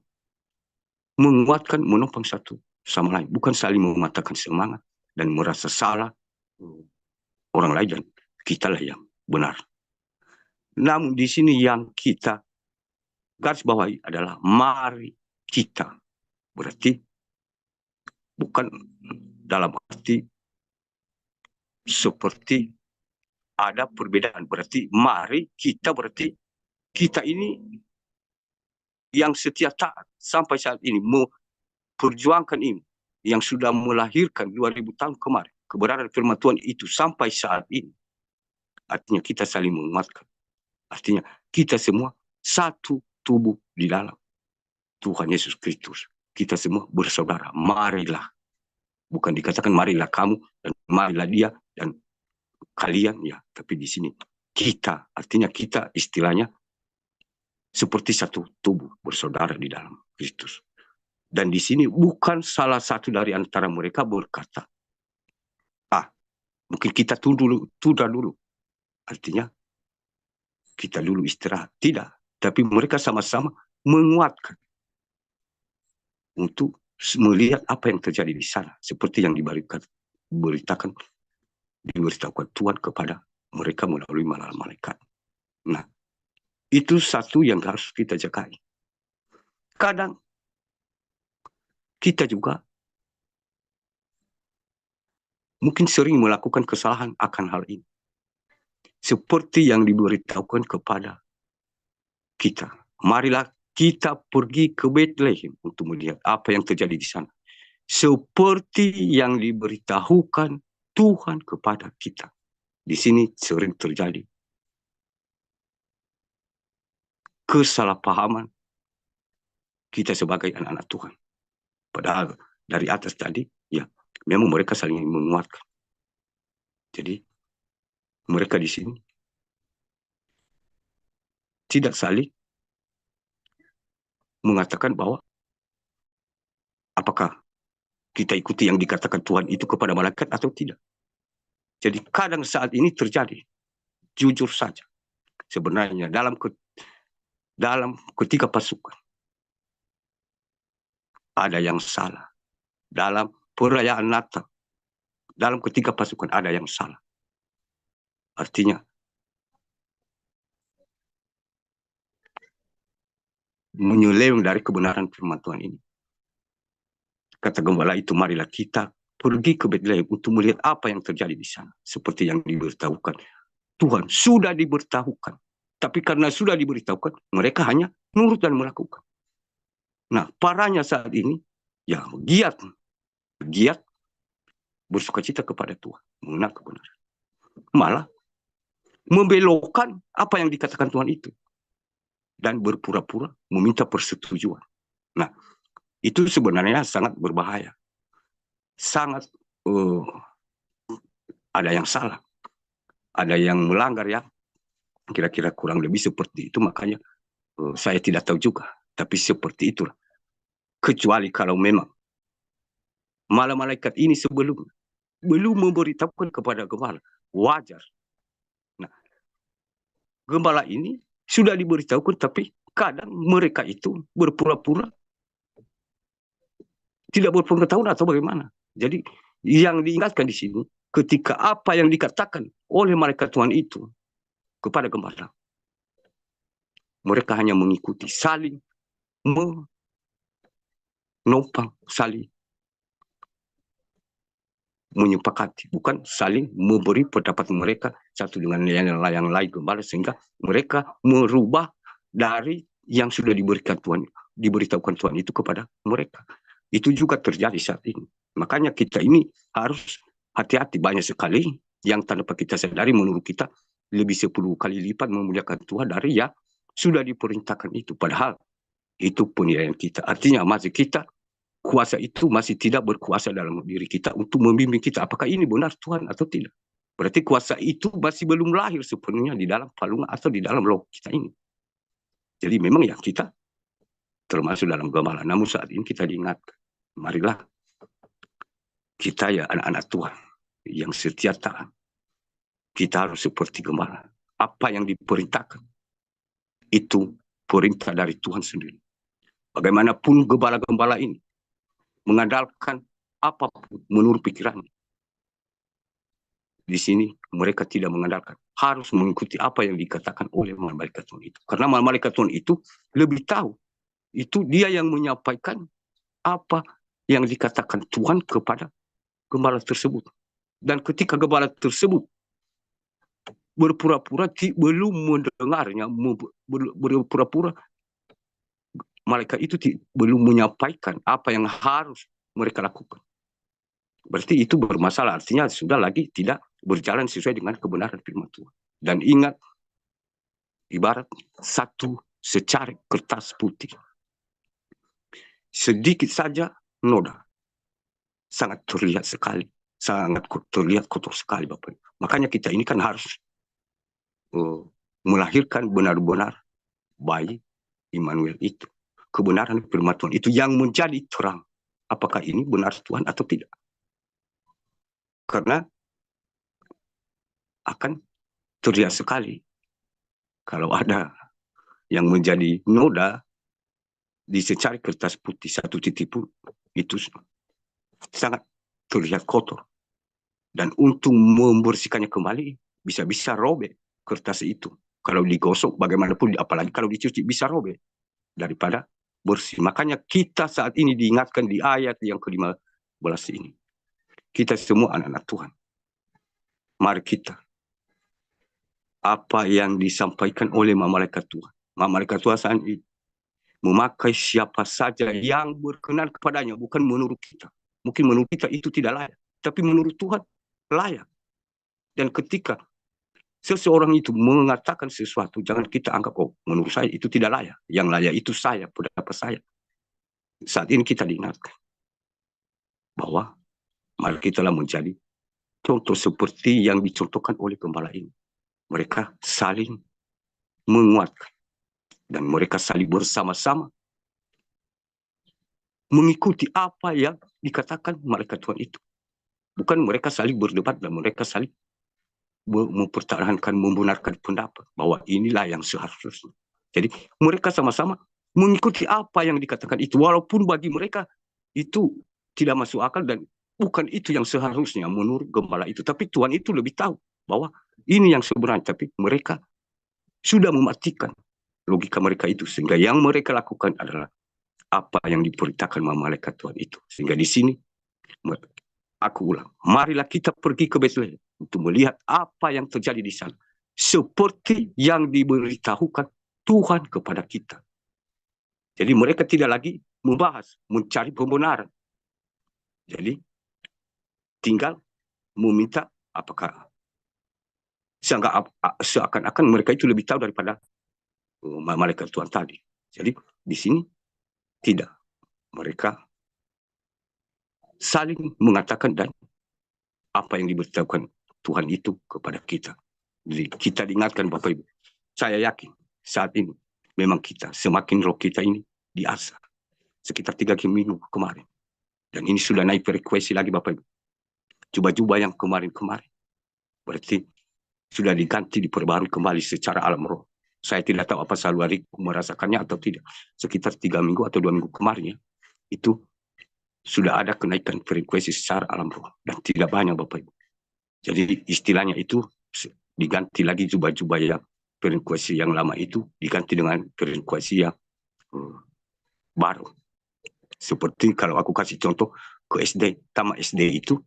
menguatkan, menopang satu sama lain, bukan saling mematahkan semangat dan merasa salah orang lain dan kitalah yang benar. Namun di sini yang kita garis bawahi adalah mari kita, berarti bukan dalam arti seperti ada perbedaan, berarti mari kita, berarti kita ini yang setia taat sampai saat ini, memperjuangkan ini, yang sudah melahirkan 2000 tahun kemarin, kebenaran firman Tuhan itu sampai saat ini. Artinya kita saling menguatkan. Artinya kita semua satu tubuh di dalam Tuhan Yesus Kristus. Kita semua bersaudara. Marilah. Bukan dikatakan marilah kamu dan marilah dia dan kalian ya, tapi di sini kita, artinya kita istilahnya seperti satu tubuh bersaudara di dalam Kristus. Dan di sini bukan salah satu dari antara mereka berkata, mungkin kita tunda dulu. Artinya kita dulu istirahat. Tidak. Tapi mereka sama-sama menguatkan untuk melihat apa yang terjadi di sana. Seperti yang diberitakan Tuhan kepada mereka melalui malaikat. Nah, itu satu yang harus kita jaga. Kadang kita juga mungkin sering melakukan kesalahan akan hal ini. Seperti yang diberitahukan kepada kita. Marilah kita pergi ke Bethlehem untuk melihat apa yang terjadi di sana. Seperti yang diberitahukan Tuhan kepada kita. Di sini sering terjadi kesalahpahaman kita sebagai anak-anak Tuhan. Padahal dari atas tadi, ya, memang mereka saling menguatkan. Jadi, mereka di sini tidak saling mengatakan bahwa apakah kita ikuti yang dikatakan Tuhan itu kepada malaikat atau tidak. Jadi kadang saat ini terjadi, jujur saja, sebenarnya dalam ketiga pasukan ada yang salah. Dalam perayaan Natal, dalam ketiga pasukan ada yang salah. Artinya, menyeleweng dari kebenaran firman Tuhan ini. Kata gembala itu, marilah kita pergi ke Bethlehem untuk melihat apa yang terjadi di sana. Seperti yang diberitahukan. Tuhan sudah diberitahukan. Tapi karena sudah diberitahukan, mereka hanya nurut dan melakukan. Nah, parahnya saat ini, ya giat bersukacita kepada Tuhan, mengenal kebenaran. Malah membelokkan apa yang dikatakan Tuhan itu. Dan berpura-pura meminta persetujuan. Nah, itu sebenarnya sangat berbahaya. Sangat ada yang salah. Ada yang melanggar yang kira-kira kurang lebih seperti itu. Makanya saya tidak tahu juga. Tapi seperti itulah. Kecuali kalau memang malaikat ini belum memberitahukan kepada gembala. Wajar. Nah, gembala ini sudah diberitahukan, tapi kadang mereka itu berpura-pura tidak berpengetahuan atau bagaimana. Jadi yang diingatkan di sini, ketika apa yang dikatakan oleh malaikat Tuhan itu kepada gembala, mereka hanya mengikuti, saling menopang, saling menyepakati, bukan saling memberi pendapat mereka satu dengan yang lain gembala, sehingga mereka merubah dari yang sudah diberitahukan Tuhan itu kepada mereka. Itu juga terjadi saat ini. Makanya kita ini harus hati-hati. Banyak sekali yang tanpa kita sadari menurut kita lebih 10 kali lipat memuliakan Tuhan dari yang sudah diperintahkan itu. Padahal itu penilaian kita. Artinya masih kita, kuasa itu masih tidak berkuasa dalam diri kita untuk membimbing kita. Apakah ini benar Tuhan atau tidak? Berarti kuasa itu masih belum lahir sepenuhnya di dalam palungan atau di dalam loh kita ini. Jadi memang ya kita termasuk dalam gembala. Namun saat ini kita diingatkan. Marilah kita ya anak-anak Tuhan yang setia taat. Kita harus seperti gembala. Apa yang diperintahkan itu perintah dari Tuhan sendiri. Bagaimanapun gembala-gembala ini mengandalkan apapun menurut pikirannya. Di sini mereka tidak mengandalkan. Harus mengikuti apa yang dikatakan oleh malaikat Tuhan itu. Karena malaikat Tuhan itu lebih tahu. Itu dia yang menyampaikan apa yang dikatakan Tuhan kepada gembala tersebut. Dan ketika gembala tersebut berpura-pura belum mendengarnya, berpura-pura malaikat itu belum menyampaikan apa yang harus mereka lakukan. Berarti itu bermasalah. Artinya sudah lagi tidak berjalan sesuai dengan kebenaran firman Tuhan. Dan ingat, ibarat satu secarik kertas putih. Sedikit saja noda. Sangat terlihat sekali. sangat terlihat kotor sekali Bapak. Makanya kita ini kan harus melahirkan benar-benar bayi Immanuel itu. Kebenaran firman Tuhan itu yang menjadi terang. Apakah ini benar Tuhan atau tidak? Karena akan terlihat sekali kalau ada yang menjadi noda di secari kertas putih satu titik pun, itu sangat terlihat kotor. Dan untuk membersihkannya kembali, bisa-bisa robek kertas itu. Kalau digosok bagaimanapun, apalagi kalau dicuci, bisa robek daripada bersih. Makanya kita saat ini diingatkan di ayat yang ke-15 ini. Kita semua anak-anak Tuhan. Mari kita, apa yang disampaikan oleh malaikat Tuhan. Malaikat Tuhan saat ini memakai siapa saja yang berkenan kepadanya, bukan menurut kita. Mungkin menurut kita itu tidak layak, tapi menurut Tuhan layak. Dan ketika seseorang itu mengatakan sesuatu, jangan kita anggap, oh menurut saya itu tidak layak. Yang layak itu saya, pendapat saya. Saat ini kita diingatkan bahwa mari kita menjadi contoh seperti yang dicontohkan oleh gembala ini. Mereka saling menguatkan dan mereka saling bersama-sama mengikuti apa yang dikatakan malaikat Tuhan itu. Bukan mereka saling berdebat dan mereka saling mempertahankan, membenarkan pendapat bahwa inilah yang seharusnya. Jadi mereka sama-sama mengikuti apa yang dikatakan itu, walaupun bagi mereka itu tidak masuk akal dan bukan itu yang seharusnya menurut gembala itu. Tapi Tuhan itu lebih tahu bahwa ini yang sebenarnya, tapi mereka sudah mematikan logika mereka itu, sehingga yang mereka lakukan adalah apa yang diperintahkan malaikat Tuhan itu. Sehingga di sini aku ulang, marilah kita pergi ke Betlehem untuk melihat apa yang terjadi di sana, seperti yang diberitahukan Tuhan kepada kita. Jadi mereka tidak lagi membahas, mencari pembenaran. Jadi tinggal meminta apakah seakan-akan mereka itu lebih tahu daripada malaikat Tuhan tadi. Jadi di sini tidak. Mereka saling mengatakan dan apa yang diberitahukan Tuhan itu kepada kita. Jadi kita diingatkan Bapak Ibu. Saya yakin saat ini memang kita semakin roh kita ini diasah. Sekitar 3 minggu kemarin. Dan ini sudah naik frekuensi lagi Bapak Ibu. Jubah-jubah yang kemarin-kemarin. Berarti sudah diganti, diperbarui kembali secara alam roh. Saya tidak tahu apa Salwari merasakannya atau tidak. Sekitar 3 minggu atau 2 minggu kemarin ya, itu sudah ada kenaikan frekuensi secara alam roh. Dan tidak banyak Bapak Ibu. Jadi istilahnya itu diganti lagi jubah-jubah yang frekuensi yang lama itu diganti dengan frekuensi yang baru. Seperti kalau aku kasih contoh ke SD, tamat SD itu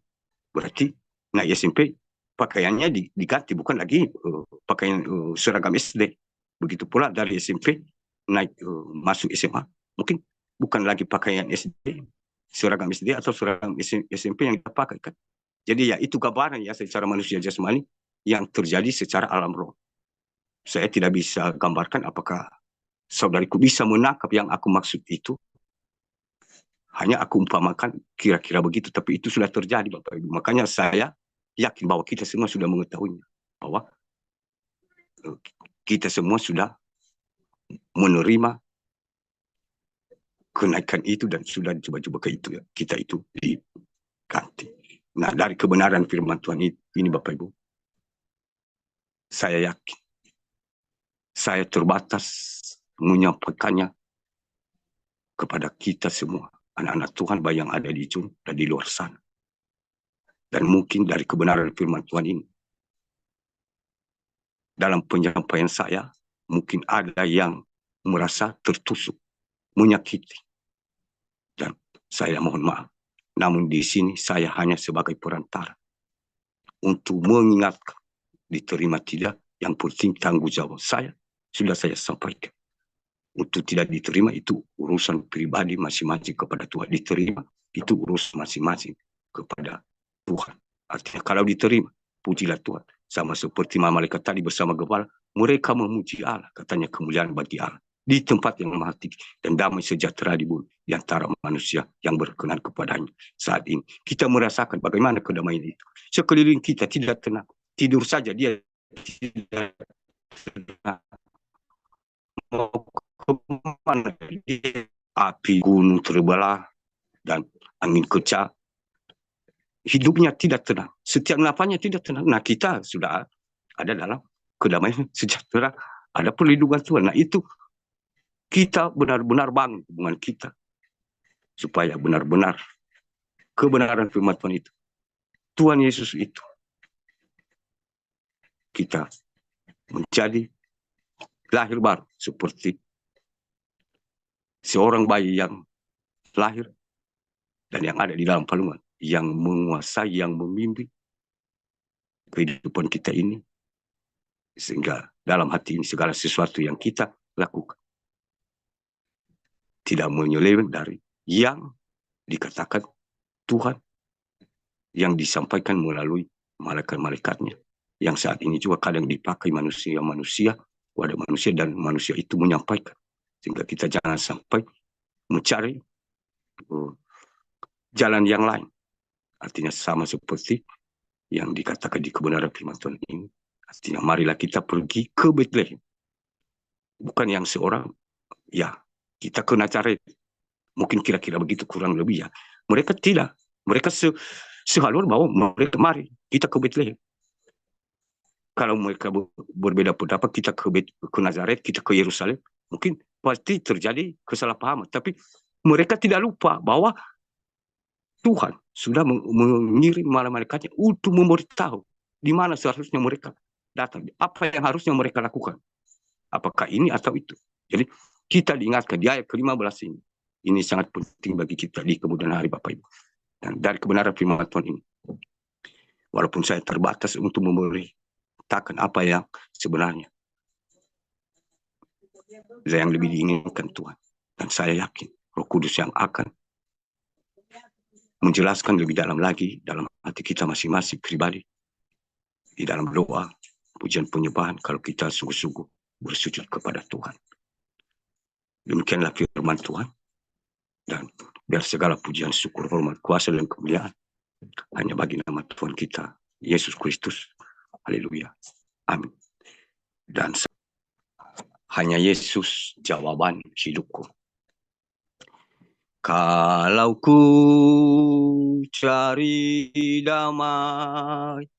berarti naik SMP pakaiannya diganti, bukan lagi pakaian seragam SD. Begitu pula dari SMP naik masuk SMA, mungkin bukan lagi pakaian SD, seragam SD atau seragam SMP yang kita pakai kan. Jadi ya itu gambaran ya secara manusia jasmani yang terjadi secara alam roh. Saya tidak bisa gambarkan apakah saudariku bisa menangkap yang aku maksud itu. Hanya aku umpamakan kira-kira begitu, tapi itu sudah terjadi Bapak Ibu. Makanya saya yakin bahwa kita semua sudah mengetahuinya. Bahwa kita semua sudah menerima kenaikan itu dan sudah coba-coba ke itu ya. Kita itu diganti. Nah dari kebenaran firman Tuhan ini Bapak Ibu, saya yakin saya terbatas menyampaikannya kepada kita semua, anak-anak Tuhan yang ada di Jun dan di luar sana. Dan mungkin dari kebenaran firman Tuhan ini, dalam penyampaian saya, mungkin ada yang merasa tertusuk, menyakiti. Dan saya mohon maaf. Namun di sini saya hanya sebagai perantara untuk mengingatkan, diterima tidak, yang penting tanggung jawab saya sudah saya sampaikan. Untuk tidak diterima itu urusan pribadi masing-masing kepada Tuhan. Diterima itu urusan masing-masing kepada Tuhan. Artinya kalau diterima, pujilah Tuhan. Sama seperti malaikat tadi bersama gembala, mereka memuji Allah. Katanya kemuliaan bagi Allah. di tempat yang maha tinggi, dan damai sejahtera di bumi di antara manusia yang berkenan kepadanya. Saat ini kita merasakan bagaimana kedamaian itu. Sekeliling kita tidak tenang, tidur saja dia tidak tenang. Mau kemana dia? Api gunung terbelah dan angin kencang. Hidupnya tidak tenang, setiap nafasnya tidak tenang. Nah, kita sudah ada dalam kedamaian sejahtera, ada perlindungan Tuhan. Nah, itu kita benar-benar bangun hubungan kita supaya benar-benar kebenaran firman Tuhan itu, Tuhan Yesus itu, kita menjadi lahir baru seperti seorang bayi yang lahir dan yang ada di dalam kandungan, yang menguasai, yang memimpin kehidupan kita ini, sehingga dalam hati ini segala sesuatu yang kita lakukan tidak menyeleweng dari yang dikatakan Tuhan, yang disampaikan melalui malaikat-malaikatnya, yang saat ini juga kadang dipakai manusia-manusia kepada manusia, dan manusia itu menyampaikan, sehingga kita jangan sampai mencari jalan yang lain. Artinya sama seperti yang dikatakan di kebenaran firman Tuhan ini. Artinya marilah kita pergi ke Bethlehem. Bukan yang seorang, ya kita ke Nazaret. Mungkin kira-kira begitu kurang lebih ya. Mereka tidak. Mereka sehalur bahwa mereka mari kita ke Bethlehem. Kalau mereka berbeda pendapat, kita ke Nazaret, kita ke Yerusalem, mungkin pasti terjadi kesalahpahaman. Tapi mereka tidak lupa bahwa Tuhan sudah mengirim malaikatnya untuk memberitahu di mana seharusnya mereka datang, apa yang harusnya mereka lakukan, apakah ini atau itu. Jadi kita diingatkan di ayat ke-15 ini sangat penting bagi kita di kemudian hari, Bapak Ibu. Dan dari kebenaran firman Tuhan ini, walaupun saya terbatas untuk memberitakan apa yang sebenarnya, yang lebih diinginkan Tuhan, dan saya yakin Roh Kudus yang akan menjelaskan lebih dalam lagi dalam hati kita masing-masing pribadi, di dalam doa, pujian penyembahan, kalau kita sungguh-sungguh bersujud kepada Tuhan. Demikianlah firman Tuhan, dan biar segala pujian, syukur, hormat, kuasa, dan kemuliaan hanya bagi nama Tuhan kita, Yesus Kristus. Haleluya. Amin. Dan hanya Yesus jawaban hidupku. Kalau ku cari damai,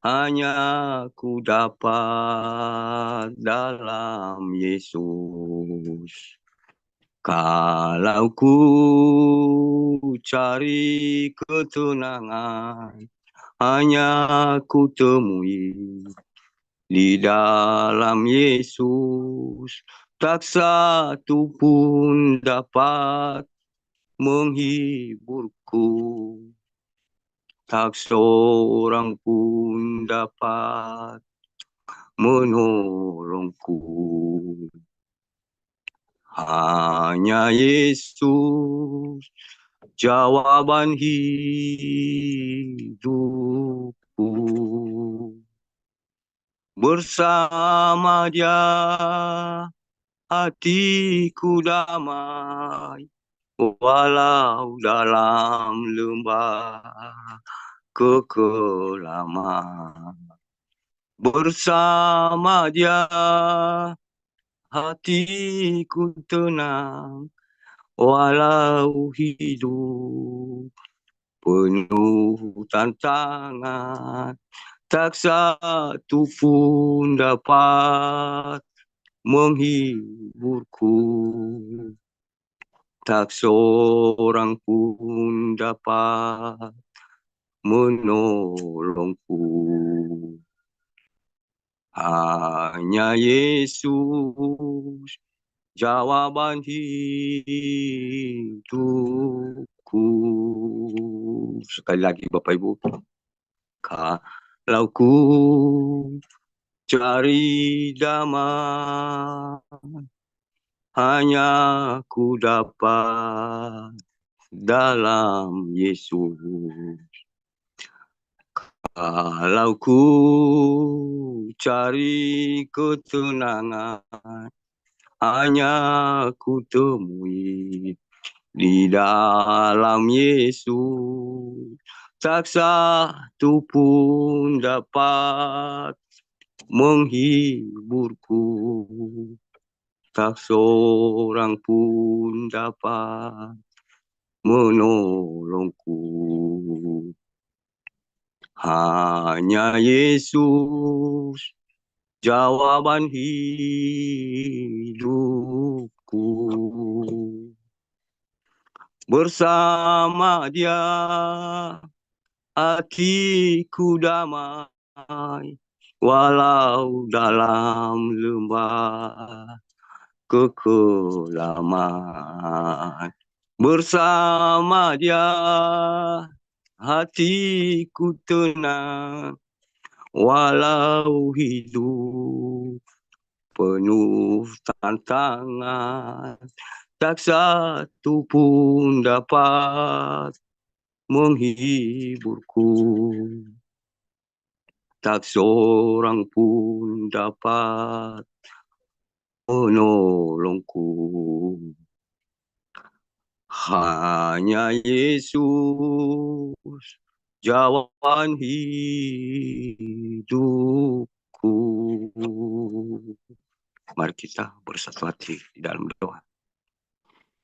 hanya ku dapat dalam Yesus. Kalau ku cari ketenangan, hanya ku temui di dalam Yesus. Tak satu pun dapat menghiburku, tak seorang pun dapat menolongku. Hanya Yesus jawaban hidupku. Bersama Dia hatiku damai, walau dalam lembah kekelaman. Bersama Dia hatiku tenang, walau hidup penuh tantangan. Tak satu pun dapat menghiburku, tak seorang pun dapat menolongku. Hanya Yesus jawaban hidupku. Sekali lagi Bapak Ibu, kalau ku cari damai, hanya ku dapat dalam Yesus. Kalau ku cari ketenangan, hanya ku temui di dalam Yesus. Tak satu pun dapat menghiburku, tak seorang pun dapat menolongku. Hanya Yesus, jawaban hidupku. Bersama Dia hatiku damai, walau dalam lembah kekelaman. Bersama Dia hatiku tenang, walau hidup penuh tantangan. Tak satu pun dapat menghiburku, tak seorang pun dapat menolongku. Hanya Yesus, jawaban hidupku. Mari kita bersatu hati di dalam doa.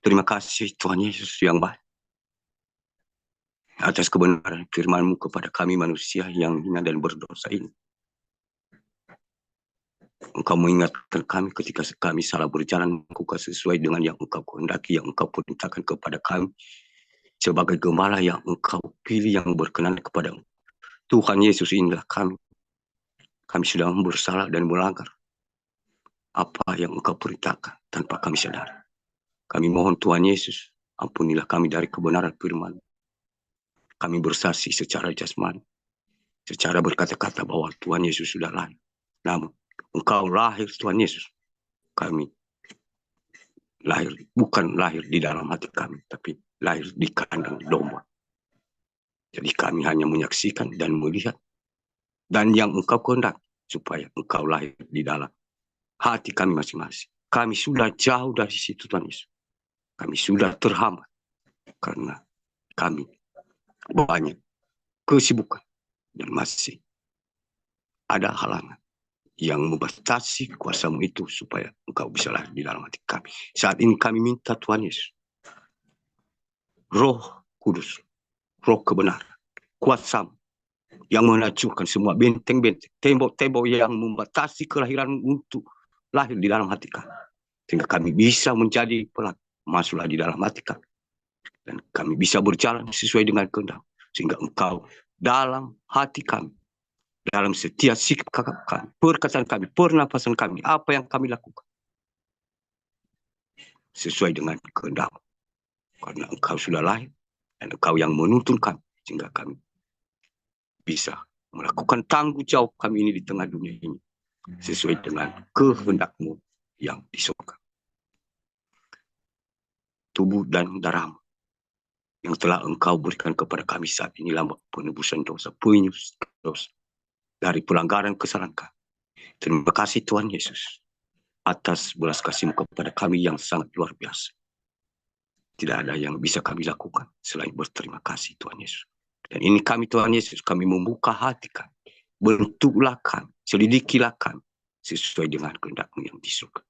Terima kasih Tuhan Yesus yang baik atas kebenaran firman-Mu kepada kami manusia yang hina dan berdosa ini. Engkau mengingatkan kami ketika kami salah berjalan melakukan sesuai dengan yang Engkau kehendaki, yang Engkau perintahkan kepada kami sebagai gembala yang Engkau pilih yang berkenan kepadamu. Tuhan Yesus, inilah kami. Kami sudah bersalah dan melanggar apa yang Engkau perintahkan tanpa kami sadar. Kami mohon Tuhan Yesus, ampunilah kami dari kebenaran firman. Kami bersaksi secara jasmani, secara berkata-kata bahwa Tuhan Yesus sudah lahir. Namun Engkau lahir Tuhan Yesus. Kami lahir, bukan lahir di dalam hati kami, tapi lahir di kandang domba. Jadi kami hanya menyaksikan dan melihat, dan yang Engkau kehendaki supaya Engkau lahir di dalam hati kami masing-masing. Kami sudah jauh dari situ Tuhan Yesus. Kami sudah terhambat karena kami banyak kesibukan dan masih ada halangan yang membatasi kuasa-Mu itu supaya Engkau bisa lahir di dalam hati kami. Saat ini kami minta Tuhan Yesus, Roh Kudus, Roh kebenaran, kuasa-Mu yang menghancurkan semua benteng-benteng, tembok-tembok yang membatasi kelahiran untuk lahir di dalam hati kami. Sehingga kami bisa menjadi pelaku, masuklah di dalam hati kami. Dan kami bisa berjalan sesuai dengan kehendak. Sehingga Engkau dalam hati kami, dalam setiap sikap kami, perkataan kami, pernapasan kami, apa yang kami lakukan, sesuai dengan kehendak. Karena Engkau sudah lahir, dan Engkau yang menuntun kami, sehingga kami bisa melakukan tanggung jawab kami ini di tengah dunia ini, sesuai dengan kehendak-Mu yang di surga. Tubuh dan darah-Mu yang telah Engkau berikan kepada kami saat ini lambang penebusan dosa, penyus dosa dari pelanggaran kesalahan kami. Terima kasih Tuhan Yesus atas belas kasih-Mu kepada kami yang sangat luar biasa. Tidak ada yang bisa kami lakukan selain berterima kasih Tuhan Yesus. Dan ini kami Tuhan Yesus, kami membuka hati kami, bentuklah kami, selidikilah kami sesuai dengan kehendak-Mu yang di surga.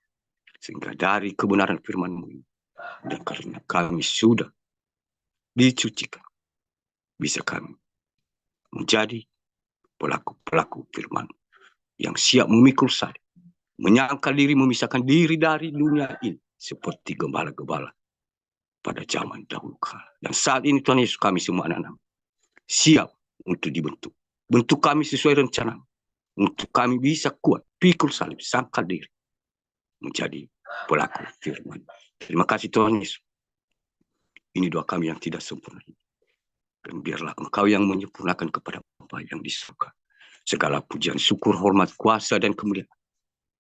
Sehingga dari kebenaran firman-Mu ini, dan karena kami sudah dicucikan, bisa kami menjadi pelaku-pelaku firman yang siap memikul salib, menyangkal diri, memisahkan diri dari dunia ini seperti gembala-gembala pada zaman dahulu kala. Dan saat ini Tuhan Yesus, kami semua anak-anak siap untuk dibentuk. Bentuk kami sesuai rencana, untuk kami bisa kuat, pikul salib, sangkal diri, menjadi pelaku firman. Terima kasih Tuhan Yesus. Ini doa kami yang tidak sempurna. Dan biarlah Engkau yang menyempurnakan kepada Bapa yang di surga. Segala pujian, syukur, hormat, kuasa, dan kemuliaan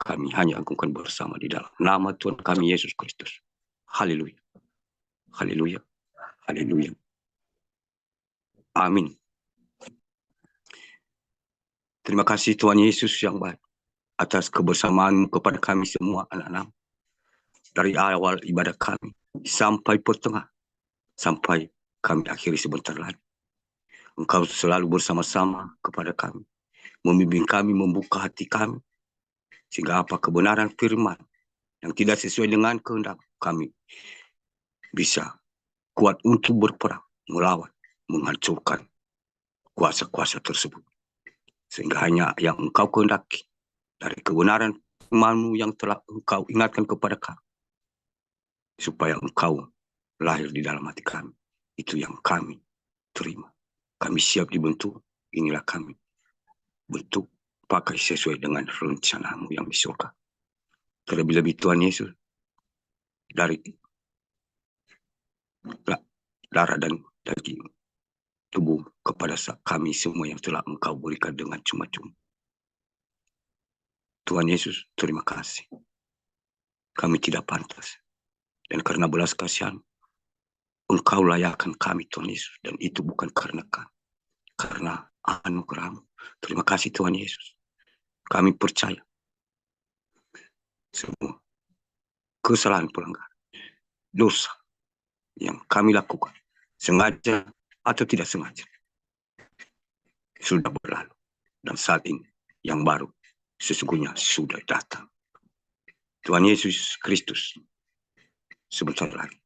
kami hanya agungkan bersama di dalam nama Tuhan kami Yesus Kristus. Haleluya. Haleluya. Haleluya. Amin. Terima kasih Tuhan Yesus yang baik atas kebersamaan kepada kami semua anak-anak. dari awal ibadah kami sampai pertengah, sampai kami akhiri sebentar lagi. Engkau selalu bersama-sama kepada kami, membimbing kami, membuka hati kami, sehingga apa kebenaran firman yang tidak sesuai dengan kehendak kami bisa kuat untuk berperang, melawan, menghancurkan kuasa-kuasa tersebut. Sehingga hanya yang engkau kehendaki dari kebenaran firman-Mu yang telah engkau ingatkan kepada kami, supaya engkau lahir di dalam hati kami. Itu yang kami terima. Kami siap dibentuk, inilah kami. Bentuk pakai sesuai dengan rencana-Mu yang di surga. Terlebih-lebih Tuhan Yesus, dari darah dan daging tubuh kepada kami semua yang telah engkau berikan dengan cuma-cuma. Tuhan Yesus, terima kasih. Kami tidak pantas. Dan karena belas kasihan, engkau layakkan kami Tuhan Yesus. Dan itu bukan karena kami, karena anugerah-Mu. Terima kasih Tuhan Yesus. Kami percaya semua kesalahan pelanggaran, dosa yang kami lakukan, sengaja atau tidak sengaja, sudah berlalu. Dan saat ini yang baru sesungguhnya sudah datang. Tuhan Yesus Kristus, sebentar lagi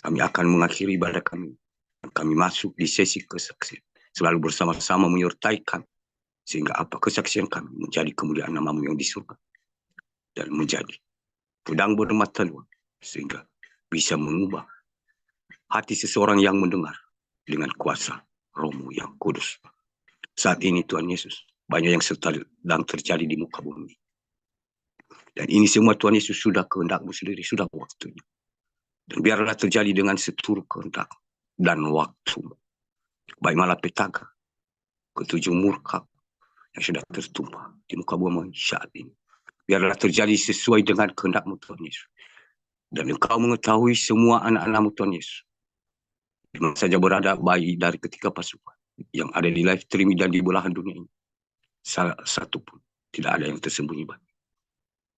kami akan mengakhiri ibadah kami. Kami masuk di sesi kesaksian, selalu bersama-sama menyertai kami, sehingga apa kesaksian kami menjadi kemuliaan nama-Mu yang di surga, dan menjadi pedang bermata dua, sehingga bisa mengubah hati seseorang yang mendengar dengan kuasa Roh-Mu yang kudus. Saat ini Tuhan Yesus, banyak yang sedang terjadi di muka bumi. Dan ini semua Tuhan Yesus sudah kehendak-Mu sendiri, sudah waktunya. Dan biarlah terjadi dengan seturut kehendak dan waktu. Baik malapetaka, ketujuh murka yang sudah tertumpah di muka bumi saat ini, biarlah terjadi sesuai dengan kehendak-Mu Tuhan Yesus. Dan Engkau mengetahui semua anak-anak-Mu Tuhan Yesus, di mana saja berada, baik dari ketiga pasukan yang ada di live streaming dan di belahan dunia ini, salah satu pun tidak ada yang tersembunyi.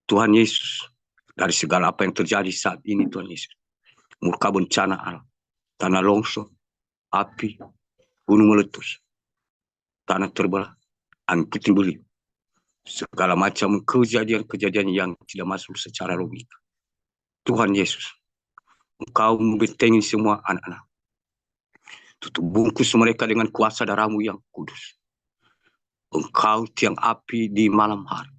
Tuhan Yesus, dari segala apa yang terjadi saat ini Tuhan Yesus, murka bencana alam, tanah longsor, api, gunung meletus, tanah terbelah, angin puting beliung, segala macam kejadian-kejadian yang tidak masuk secara logika. Tuhan Yesus, Engkau membentengi semua anak-anak. Tutup bungkus mereka dengan kuasa darah-Mu yang kudus. Engkau tiang api di malam hari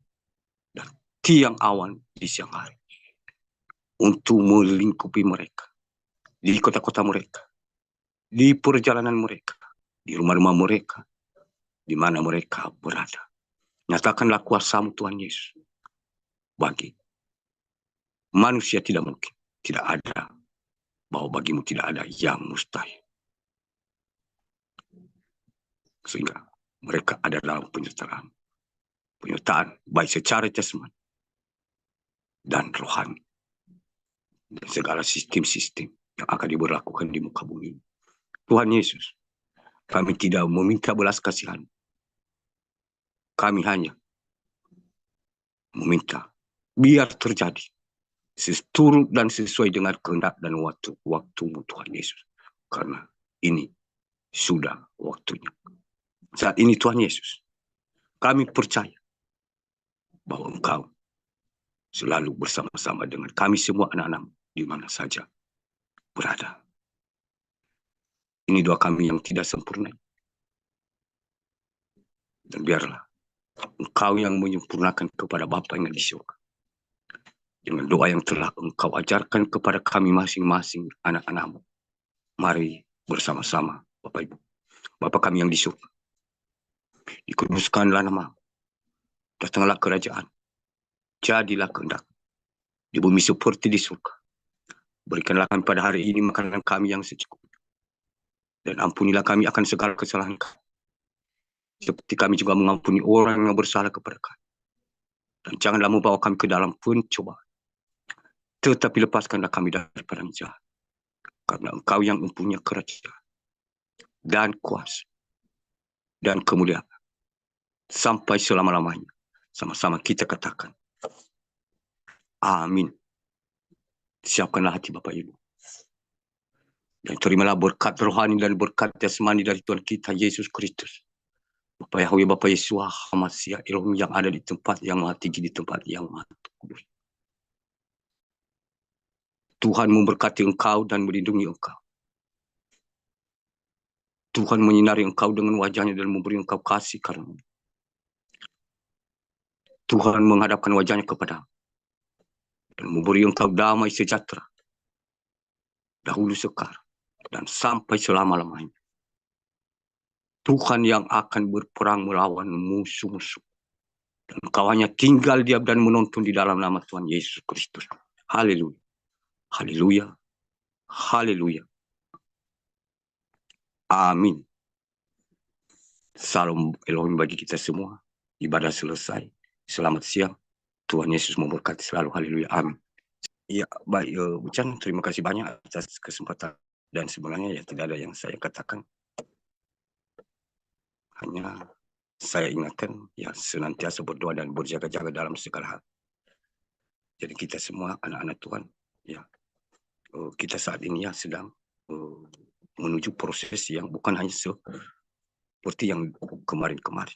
dan tiang awan di siang hari, untuk melingkupi mereka di kota-kota mereka, di perjalanan mereka, di rumah-rumah mereka, di mana mereka berada. Nyatakanlah kuasa-Mu Tuhan Yesus. Bagi manusia tidak mungkin, tidak ada, bahwa bagi-Mu tidak ada yang mustahil. Sehingga mereka ada dalam penyertaan baik secara jasmani dan rohani, dan segala sistem-sistem yang akan diberlakukan di muka bumi. Tuhan Yesus, kami tidak meminta belas kasihan. Kami hanya meminta biar terjadi seturut dan sesuai dengan kehendak dan waktu-Mu Tuhan Yesus. Karena ini sudah waktunya. Saat ini Tuhan Yesus, kami percaya bahwa Engkau selalu bersama-sama dengan kami semua anak-anak di mana saja berada. Ini doa kami yang tidak sempurna. Dan biarlah Engkau yang menyempurnakan kepada Bapa yang di surga, dengan doa yang telah Engkau ajarkan kepada kami masing-masing anak-anak-Mu. Mari bersama-sama Bapak Ibu, Bapa kami yang di surga, dikuduskanlah nama-Mu, datanglah kerajaan, jadilah kehendak di bumi seperti di surga. Berikanlah kami pada hari ini makanan kami yang secukupnya, dan ampunilah kami akan segala kesalahan kami, seperti kami juga mengampuni orang yang bersalah kepada kami. Dan janganlah membawa kami ke dalam pencobaan, tetapi lepaskanlah kami daripada jahat. Karena Engkau yang mempunyai kerajaan dan kuasa dan kemuliaan sampai selama-lamanya. Sama-sama kita katakan, amin. Siapkanlah hati Bapak Ibu. Dan terimalah berkat rohani dan berkat jasmani dari Tuhan kita Yesus Kristus. Bapak Yahweh, Bapak Yesua, Hamasia, Elohim yang ada di tempat yang maha tinggi, di tempat yang maha kudus. Tuhan memberkati engkau dan melindungi engkau. Tuhan menyinari engkau dengan wajahnya dan memberi engkau kasih karunia. Tuhan menghadapkan wajahnya kepadamu dan memberi engkau damai sejahtera dahulu sekarang dan sampai selama-lamanya. Tuhan yang akan berperang melawan musuh-musuh. Dan engkau hanya tinggal diam dan menonton di dalam nama Tuhan Yesus Kristus. Haleluya. Haleluya. Haleluya. Amin. Salam Elohim bagi kita semua. Ibadah selesai. Selamat siang. Tuhan Yesus memberkati selalu. Haleluya. Amin. Ya, baik, Bucan, terima kasih banyak atas kesempatan. Dan sebenarnya ya tidak ada yang saya katakan. Hanya saya ingatkan ya senantiasa berdoa dan berjaga-jaga dalam segala hal. Jadi kita semua anak-anak Tuhan, ya kita saat ini ya sedang menuju proses yang bukan hanya seperti yang kemarin-kemarin.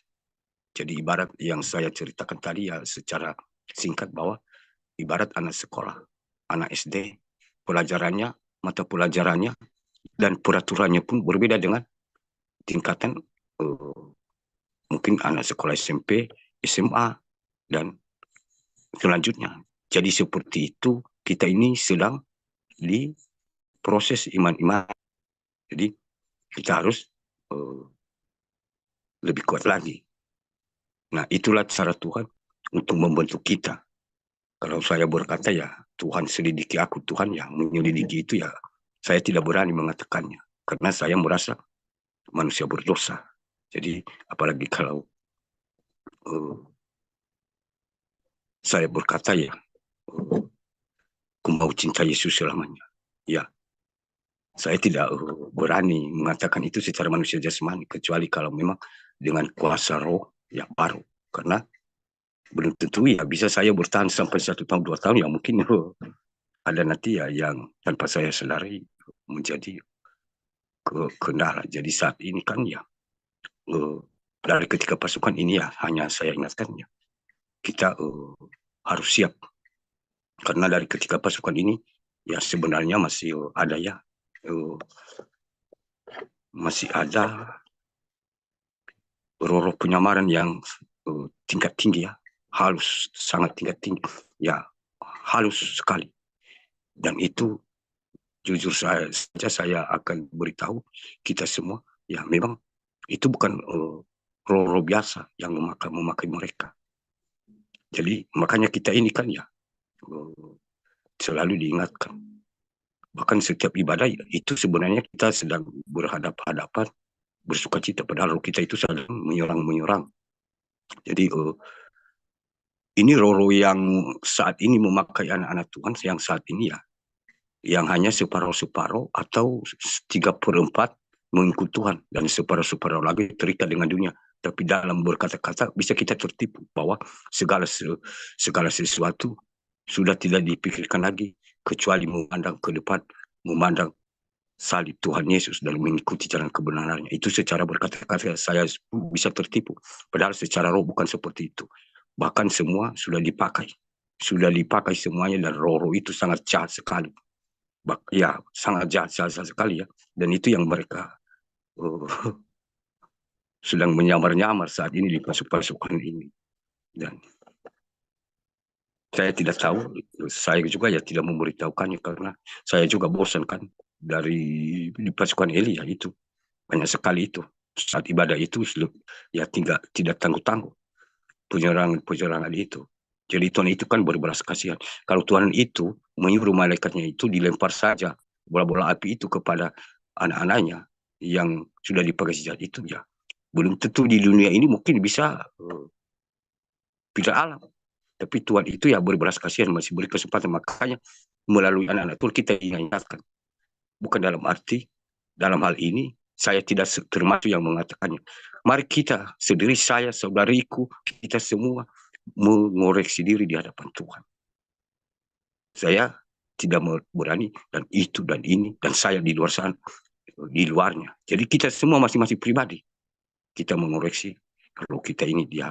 Jadi ibarat yang saya ceritakan tadi ya secara singkat bahwa ibarat anak sekolah, anak SD, pelajarannya, mata pelajarannya, dan peraturannya pun berbeda dengan tingkatan mungkin anak sekolah SMP, SMA, dan selanjutnya. Jadi seperti itu kita ini sedang di proses iman-iman. Jadi kita harus lebih kuat lagi. Nah itulah cara Tuhan untuk membentuk kita. Kalau saya berkata ya Tuhan selidiki aku, Tuhan yang menyelidiki itu ya saya tidak berani mengatakannya. Karena saya merasa manusia berdosa. Jadi apalagi kalau saya berkata ya aku mau cinta Yesus selamanya. Ya, saya tidak berani mengatakan itu secara manusia jasmani, kecuali kalau memang dengan kuasa roh ya baru. Karena belum tentu ya bisa saya bertahan sampai 1 tahun, 2 tahun, ya mungkin ada nanti ya yang tanpa saya sadari menjadi kendala. Jadi saat ini kan ya dari ketika pasukan ini ya hanya saya ingatkan ya kita harus siap. Karena dari ketika pasukan ini ya sebenarnya masih ada ya masih ada roh-roh penyamaran yang tingkat tinggi ya, halus, sangat tingkat tinggi ya, halus sekali. Dan itu jujur saya akan beritahu kita semua ya memang itu bukan roh-roh biasa yang memakai mereka. Jadi makanya kita ini kan ya selalu diingatkan. Bahkan setiap ibadah itu sebenarnya kita sedang berhadapan-hadapan, bersuka cita, padahal roh kita itu sedang menyerang. Jadi ini roh-roh yang saat ini memakai anak-anak Tuhan yang saat ini ya, yang hanya separuh-separuh atau 3/4 mengikut Tuhan dan separuh-separuh lagi terikat dengan dunia. Tapi dalam berkata-kata bisa kita tertipu bahwa segala sesuatu sudah tidak dipikirkan lagi kecuali memandang ke depan, memandang salib Tuhan Yesus dan mengikuti jalan kebenarannya. Itu secara berkata-kata saya bisa tertipu. Padahal secara roh bukan seperti itu. Bahkan semua sudah dipakai semuanya, dan roh-roh itu sangat jahat sekali. Ya, sangat jahat sekali ya. Dan itu yang mereka sedang menyamar-nyamar saat ini di pasukan ini. Dan saya tidak tahu, saya juga ya tidak memberitahukannya karena saya juga bosan kan dari di pasukan Eli ya itu. Banyak sekali itu. Saat ibadah itu ya tidak tangguh-tangguh penyerangan itu. Jadi Tuhan itu kan berbelas kasihan. Kalau Tuhan itu menyuruh malaikatnya itu dilempar saja bola-bola api itu kepada anak-anaknya yang sudah dipakai sejak itu ya. Belum tentu di dunia ini mungkin bisa tidak alam. Tapi Tuhan itu ya berbelas kasihan, masih beri kesempatan. Makanya melalui anak-anak Tuhan kita ingatkan. Bukan dalam arti, dalam hal ini saya tidak termasuk yang mengatakannya. Mari kita sendiri, saya, saudariku, kita semua mengoreksi diri di hadapan Tuhan. Saya tidak berani, dan itu dan ini dan saya di luar sana, di luarnya. Jadi kita semua masing-masing pribadi kita mengoreksi kalau kita ini dia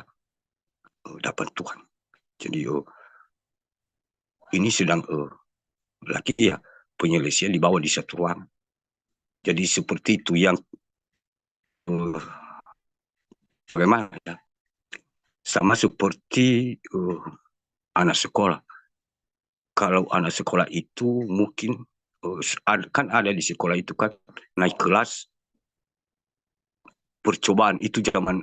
dapat Tuhan. Jadi ini sedang lagi ya penyelesaian dibawa di satu ruang. Jadi seperti itu yang bagaimana ya, sama seperti anak sekolah. Kalau anak sekolah itu mungkin kan ada di sekolah itu kan naik kelas percobaan itu zaman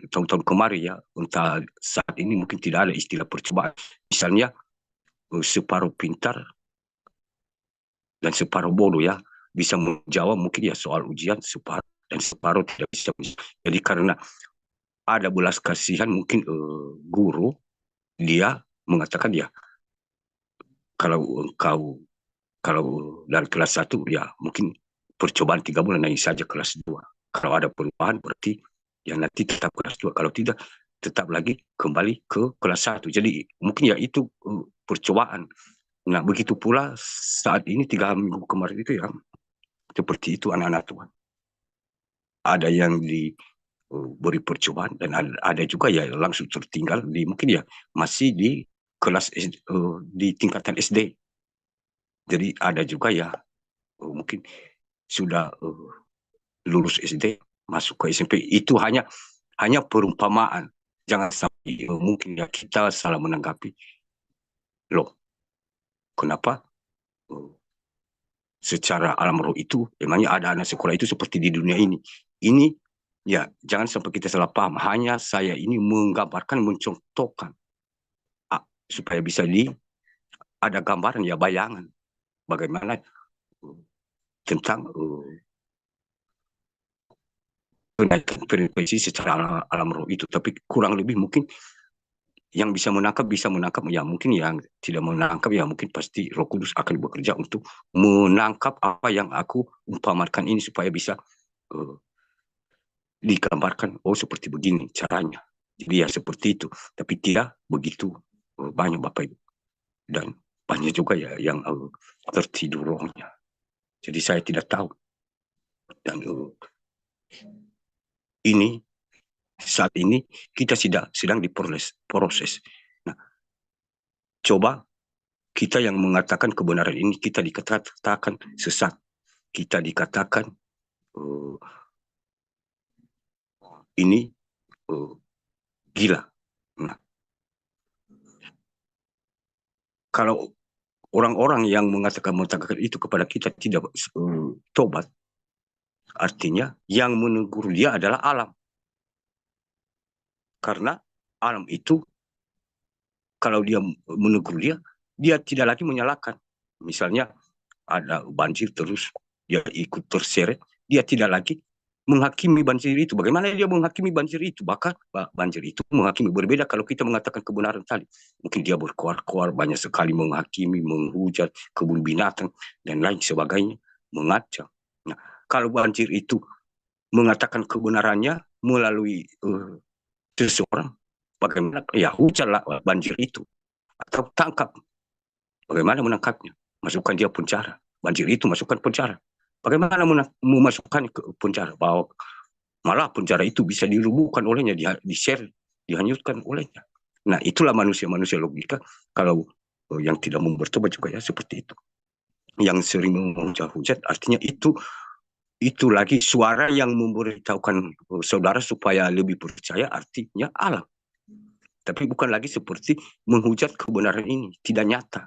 tahun-tahun kemarin ya. Entah saat ini mungkin tidak ada istilah percobaan. Misalnya separuh pintar dan separuh bodoh ya, bisa menjawab mungkin ya soal ujian separuh dan separuh tidak bisa. Jadi karena ada belas kasihan mungkin guru dia mengatakan ya kalau engkau kalau dari kelas 1 ya mungkin percobaan 3 bulan naik saja kelas 2. Kalau ada perubahan berarti ya nanti tetap kelas 2. Kalau tidak tetap lagi kembali ke kelas 1. Jadi mungkin ya itu percobaan. Nah begitu pula saat ini 3 minggu kemarin itu ya seperti itu anak-anak Tuhan. Ada yang diberi percobaan dan ada juga ya langsung tertinggal di mungkin ya masih di kelas di tingkatan SD. Jadi ada juga ya mungkin sudah lulus SD masuk ke SMP. Itu hanya perumpamaan. Jangan sampai mungkin ya kita salah menanggapi. Loh, kenapa secara alam roh itu emangnya ada anak sekolah itu seperti di dunia ini? Ini ya jangan sampai kita salah paham. Hanya saya ini menggambarkan, mencontohkan supaya bisa ada gambaran ya bayangan bagaimana tentang kenaikan frekuensi secara alam roh itu. Tapi kurang lebih mungkin yang bisa menangkap ya mungkin, yang tidak menangkap ya mungkin pasti Roh Kudus akan bekerja untuk menangkap apa yang aku umpamakan ini supaya bisa digambarkan oh seperti begini caranya. Jadi ya seperti itu, tapi tidak begitu banyak Bapak Ibu, dan banyak juga ya yang tertidur rohnya. Jadi saya tidak tahu, dan ini saat ini kita sedang diproses. Nah, coba kita yang mengatakan kebenaran ini kita dikatakan sesat, kita dikatakan ini gila. Nah, kalau orang-orang yang mengatakan itu kepada kita tidak tobat, artinya yang menegur dia adalah alam. Karena alam itu kalau dia menegur dia tidak lagi menyalahkan. Misalnya ada banjir terus dia ikut terseret, dia tidak lagi menghakimi banjir itu. Bagaimana dia menghakimi banjir itu? Bahkan banjir itu menghakimi berbeda kalau kita mengatakan kebenaran tadi. Mungkin dia berkoar-koar banyak sekali menghakimi, menghujat kebun binatang dan lain sebagainya, mengacau. Nah, kalau banjir itu mengatakan kebenarannya melalui seseorang, bagaimana ya hujanlah banjir itu atau tangkap. Bagaimana menangkapnya? Masukkan dia penjara. Banjir itu masukkan penjara. Bagaimana memasukkan ke penjara? Bahwa malah penjara itu bisa dirubuhkan olehnya, di-share, dihanyutkan olehnya. Nah, itulah manusia-manusia logika. Kalau yang tidak mau bertobat juga ya seperti itu. Yang sering menghujat-hujat, artinya itu lagi suara yang memberitahukan saudara supaya lebih percaya, artinya Allah. Tapi bukan lagi seperti menghujat kebenaran ini, tidak nyata.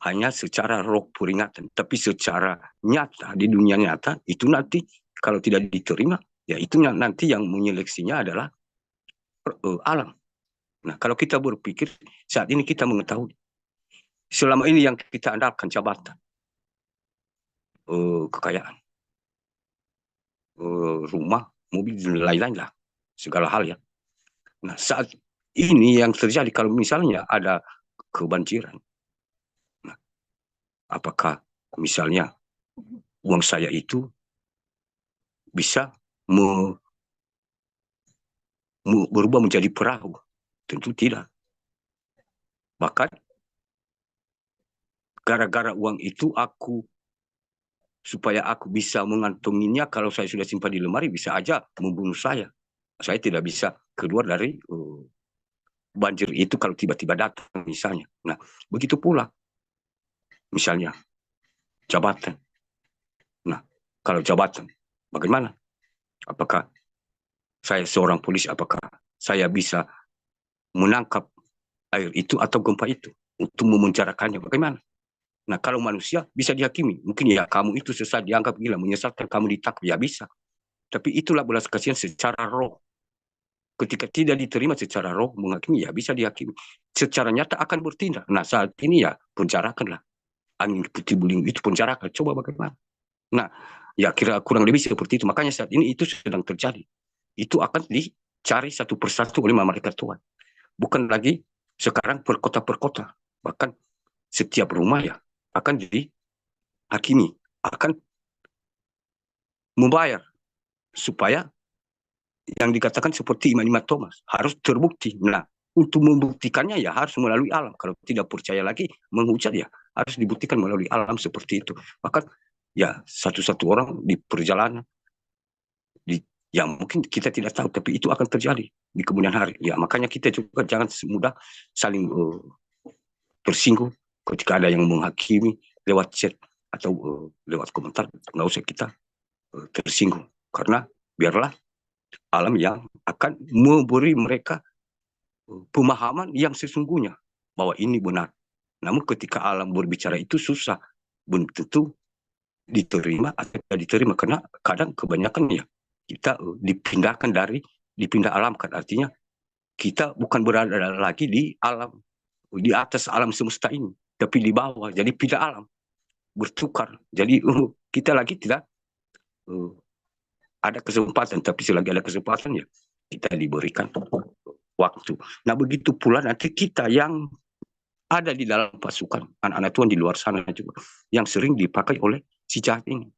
Hanya secara roh peringatan, tapi secara nyata di dunia nyata itu nanti kalau tidak diterima ya itu nanti yang menyeleksinya adalah alam. Nah kalau kita berpikir saat ini kita mengetahui selama ini yang kita andalkan jabatan, kekayaan, rumah, mobil dan lain-lain lah, segala hal ya. Nah saat ini yang terjadi kalau misalnya ada kebanjiran, nah, apakah misalnya uang saya itu bisa berubah menjadi perahu? Tentu tidak. Bahkan gara-gara uang itu supaya aku bisa mengantonginya, kalau saya sudah simpan di lemari bisa aja membunuh saya. Saya tidak bisa keluar dari banjir itu kalau tiba-tiba datang misalnya. Nah, begitu pula misalnya jabatan. Nah, kalau jabatan, bagaimana? Apakah saya seorang polisi, apakah saya bisa menangkap air itu atau gempa itu untuk memenjarakannya? Bagaimana? Nah, kalau manusia bisa dihakimi. Mungkin ya kamu itu sesat, dianggap gila, menyesatkan, kamu ditangkap, ya bisa. Tapi itulah belas kasihan secara roh. Ketika tidak diterima secara roh, menghakimi, ya bisa dihakimi. Secara nyata akan bertindak. Nah, saat ini ya penjarakanlah. Angin putih beliung itu penjarakan. Coba bagaimana? Nah, ya kira kurang lebih seperti itu. Makanya saat ini itu sedang terjadi. Itu akan dicari satu persatu oleh malaikat Tuhan. Bukan lagi sekarang per kota. Bahkan setiap rumah ya akan dihakimi, akan membayar supaya yang dikatakan seperti iman Thomas harus terbukti. Nah, untuk membuktikannya ya harus melalui alam. Kalau tidak percaya lagi menghujat ya harus dibuktikan melalui alam seperti itu. Bahkan ya satu-satu orang di perjalanan yang mungkin kita tidak tahu, tapi itu akan terjadi di kemudian hari. Ya makanya kita juga jangan mudah saling tersinggung ketika ada yang menghakimi lewat chat atau lewat komentar. Nggak usah kita tersinggung, karena biarlah alam yang akan memberi mereka pemahaman yang sesungguhnya bahwa ini benar. Namun ketika alam berbicara itu susah, belum tentu diterima atau tidak diterima, karena kadang kebanyakan ya kita dipindah alamkan. Artinya kita bukan berada lagi di alam, di atas alam semesta ini, tapi di bawah. Jadi pindah alam, bertukar. Jadi kita lagi tidak ada kesempatan, tapi selagi ada kesempatan ya kita diberikan waktu. Nah, begitu pula nanti kita yang ada di dalam pasukan, anak-anak Tuhan di luar sana juga, yang sering dipakai oleh si jahat ini.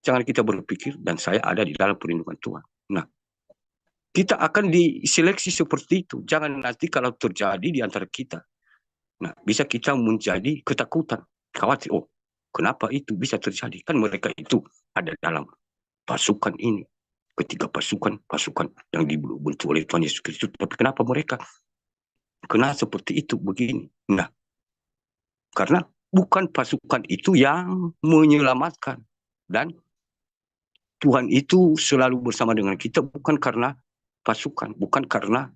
Jangan kita berpikir, dan saya ada di dalam perlindungan Tuhan. Nah, kita akan diseleksi seperti itu. Jangan nanti kalau terjadi di antara kita, nah bisa kita menjadi ketakutan, khawatir. Oh, kenapa itu bisa terjadi? Kan mereka itu ada dalam pasukan ini. Ketiga pasukan yang dibentuk oleh Tuhan Yesus Kristus. Tapi kenapa mereka kena seperti itu begini? Nah, karena bukan pasukan itu yang menyelamatkan. Dan Tuhan itu selalu bersama dengan kita bukan karena pasukan, bukan karena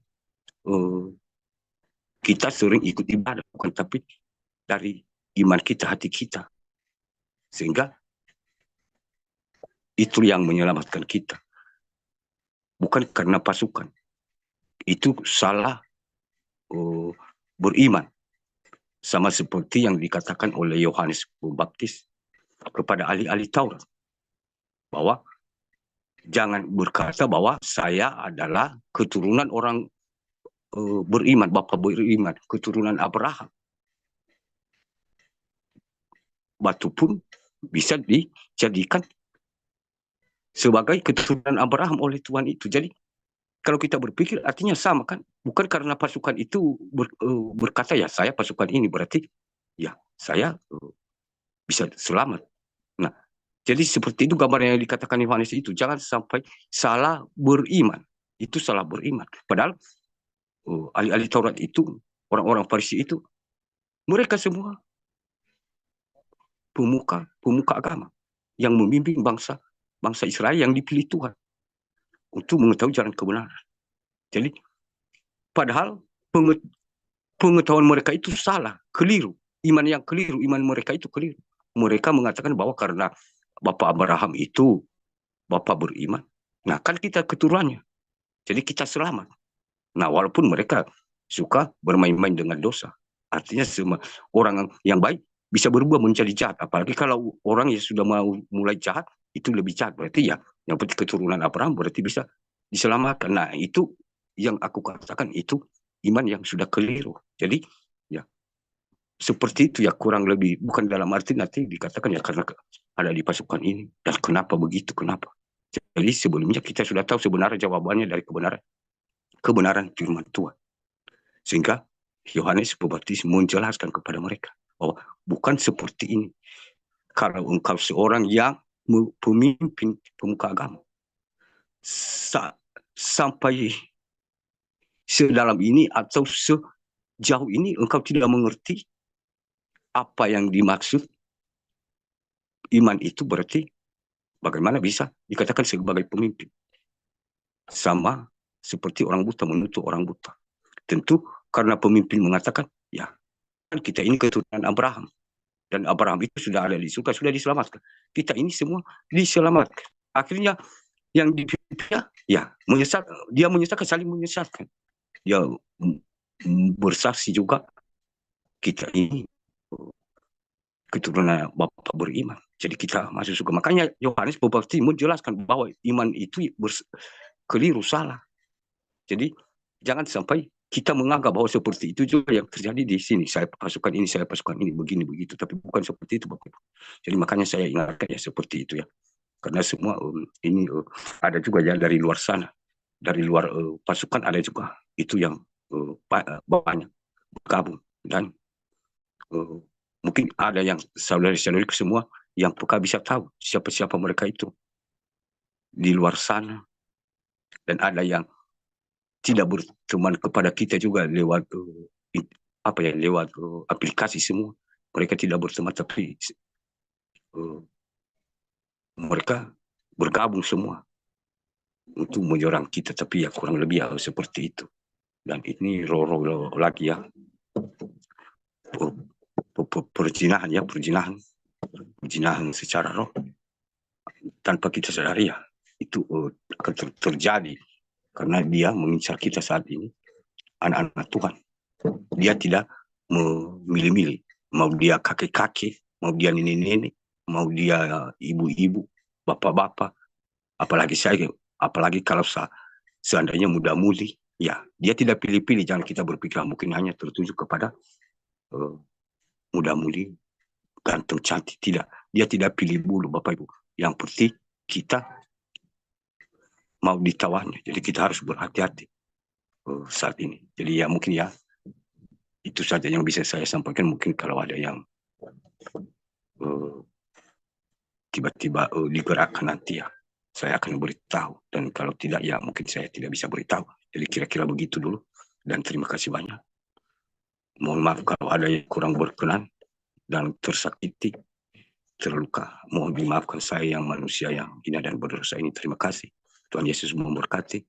kita sering ikut ibadah, bukan, tapi dari iman kita, hati kita. Sehingga itu yang menyelamatkan kita. Bukan karena pasukan. Itu salah beriman. Sama seperti yang dikatakan oleh Yohanes Pembaptis kepada ahli-ahli Taurat. Bahwa jangan berkata bahwa saya adalah keturunan orang beriman, bapak beriman, keturunan Abraham. Batu pun bisa dijadikan sebagai keturunan Abraham oleh Tuhan itu. Jadi kalau kita berpikir artinya sama kan, bukan karena pasukan itu berkata ya saya pasukan ini berarti ya saya bisa selamat. Nah, jadi seperti itu gambar yang dikatakan Yohanes itu. Jangan sampai salah beriman. Itu salah beriman. Padahal ahli-ahli Taurat itu, orang-orang Farisi itu, mereka semua pemuka agama yang memimpin bangsa Israel yang dipilih Tuhan untuk mengetahui jalan kebenaran. Jadi padahal pengetahuan mereka itu salah, keliru. Iman yang keliru, iman mereka itu keliru. Mereka mengatakan bahwa karena Bapak Abraham itu Bapak beriman, nah kan kita keturunannya, jadi kita selamat. Nah, walaupun mereka suka bermain-main dengan dosa. Artinya semua orang yang baik bisa berubah menjadi jahat. Apalagi kalau orang yang sudah mau mulai jahat, itu lebih jahat. Berarti ya, yang penting keturunan Abraham berarti bisa diselamatkan. Nah, itu yang aku katakan itu iman yang sudah keliru. Jadi, ya, seperti itu ya kurang lebih. Bukan dalam arti nanti dikatakan ya karena ada di pasukan ini. Dan kenapa begitu, kenapa? Jadi sebelumnya kita sudah tahu sebenarnya jawabannya dari kebenaran firman Tuhan. Sehingga Yohanes Pembaptis menjelaskan kepada mereka bahwa bukan seperti ini. Kalau engkau seorang yang pemimpin pemuka agama, sampai sedalam ini atau sejauh ini engkau tidak mengerti apa yang dimaksud iman itu, berarti bagaimana bisa dikatakan sebagai pemimpin? Sama seperti orang buta menuntut orang buta. Tentu karena pemimpin mengatakan, ya kan kita ini keturunan Abraham. Dan Abraham itu sudah ada di surga, sudah diselamatkan. Kita ini semua diselamatkan. Akhirnya yang dipimpinnya, ya dia menyesatkan, saling menyesatkan. Dia bersaksi juga, kita ini keturunan Bapak beriman. Jadi kita masuk surga. Makanya Yohanes Pembaptis menjelaskan bahwa iman itu keliru, salah. Jadi jangan sampai kita menganggap bahwa seperti itu juga yang terjadi di sini. Saya pasukan ini, saya pasukan ini, begini, begitu. Tapi bukan seperti itu, Bapak. Jadi makanya saya ingatkan ya seperti itu ya. Karena semua ini ada juga ya dari luar sana. Dari luar pasukan ada juga. Itu yang banyak bergabung. Dan mungkin ada yang saudara-saudari semua yang peka bisa tahu siapa-siapa mereka itu di luar sana. Dan ada yang tidak berteman kepada kita juga lewat lewat aplikasi semua. Mereka tidak berteman, tapi mereka bergabung semua untuk menyerang kita, tapi ya kurang lebih ya seperti itu. Dan ini roh lagi ya, perjinahan ya, perjinahan secara roh tanpa kita sadari ya, itu akan terjadi karena dia mengincar kita saat ini, anak-anak Tuhan. Dia tidak memilih-milih, mau dia kakek-kakek, mau dia nenek-nenek, mau dia ibu-ibu, bapak-bapak, apalagi kalau seandainya muda-mudi, ya dia tidak pilih-pilih. Jangan kita berpikir mungkin hanya tertuju kepada muda-mudi, ganteng, cantik. Tidak, dia tidak pilih bulu, Bapak Ibu. Yang penting kita mau ditawarnya. Jadi kita harus berhati-hati saat ini. Jadi ya mungkin ya itu saja yang bisa saya sampaikan. Mungkin kalau ada yang tiba-tiba digerakkan nanti ya, saya akan beritahu. Dan kalau tidak ya mungkin saya tidak bisa beritahu. Jadi kira-kira begitu dulu. Dan terima kasih banyak. Mohon maaf kalau ada yang kurang berkenan dan tersakiti, terluka. Mohon dimaafkan saya yang manusia yang hina dan berdosa ini. Terima kasih. Tuhan Yesus memberkati.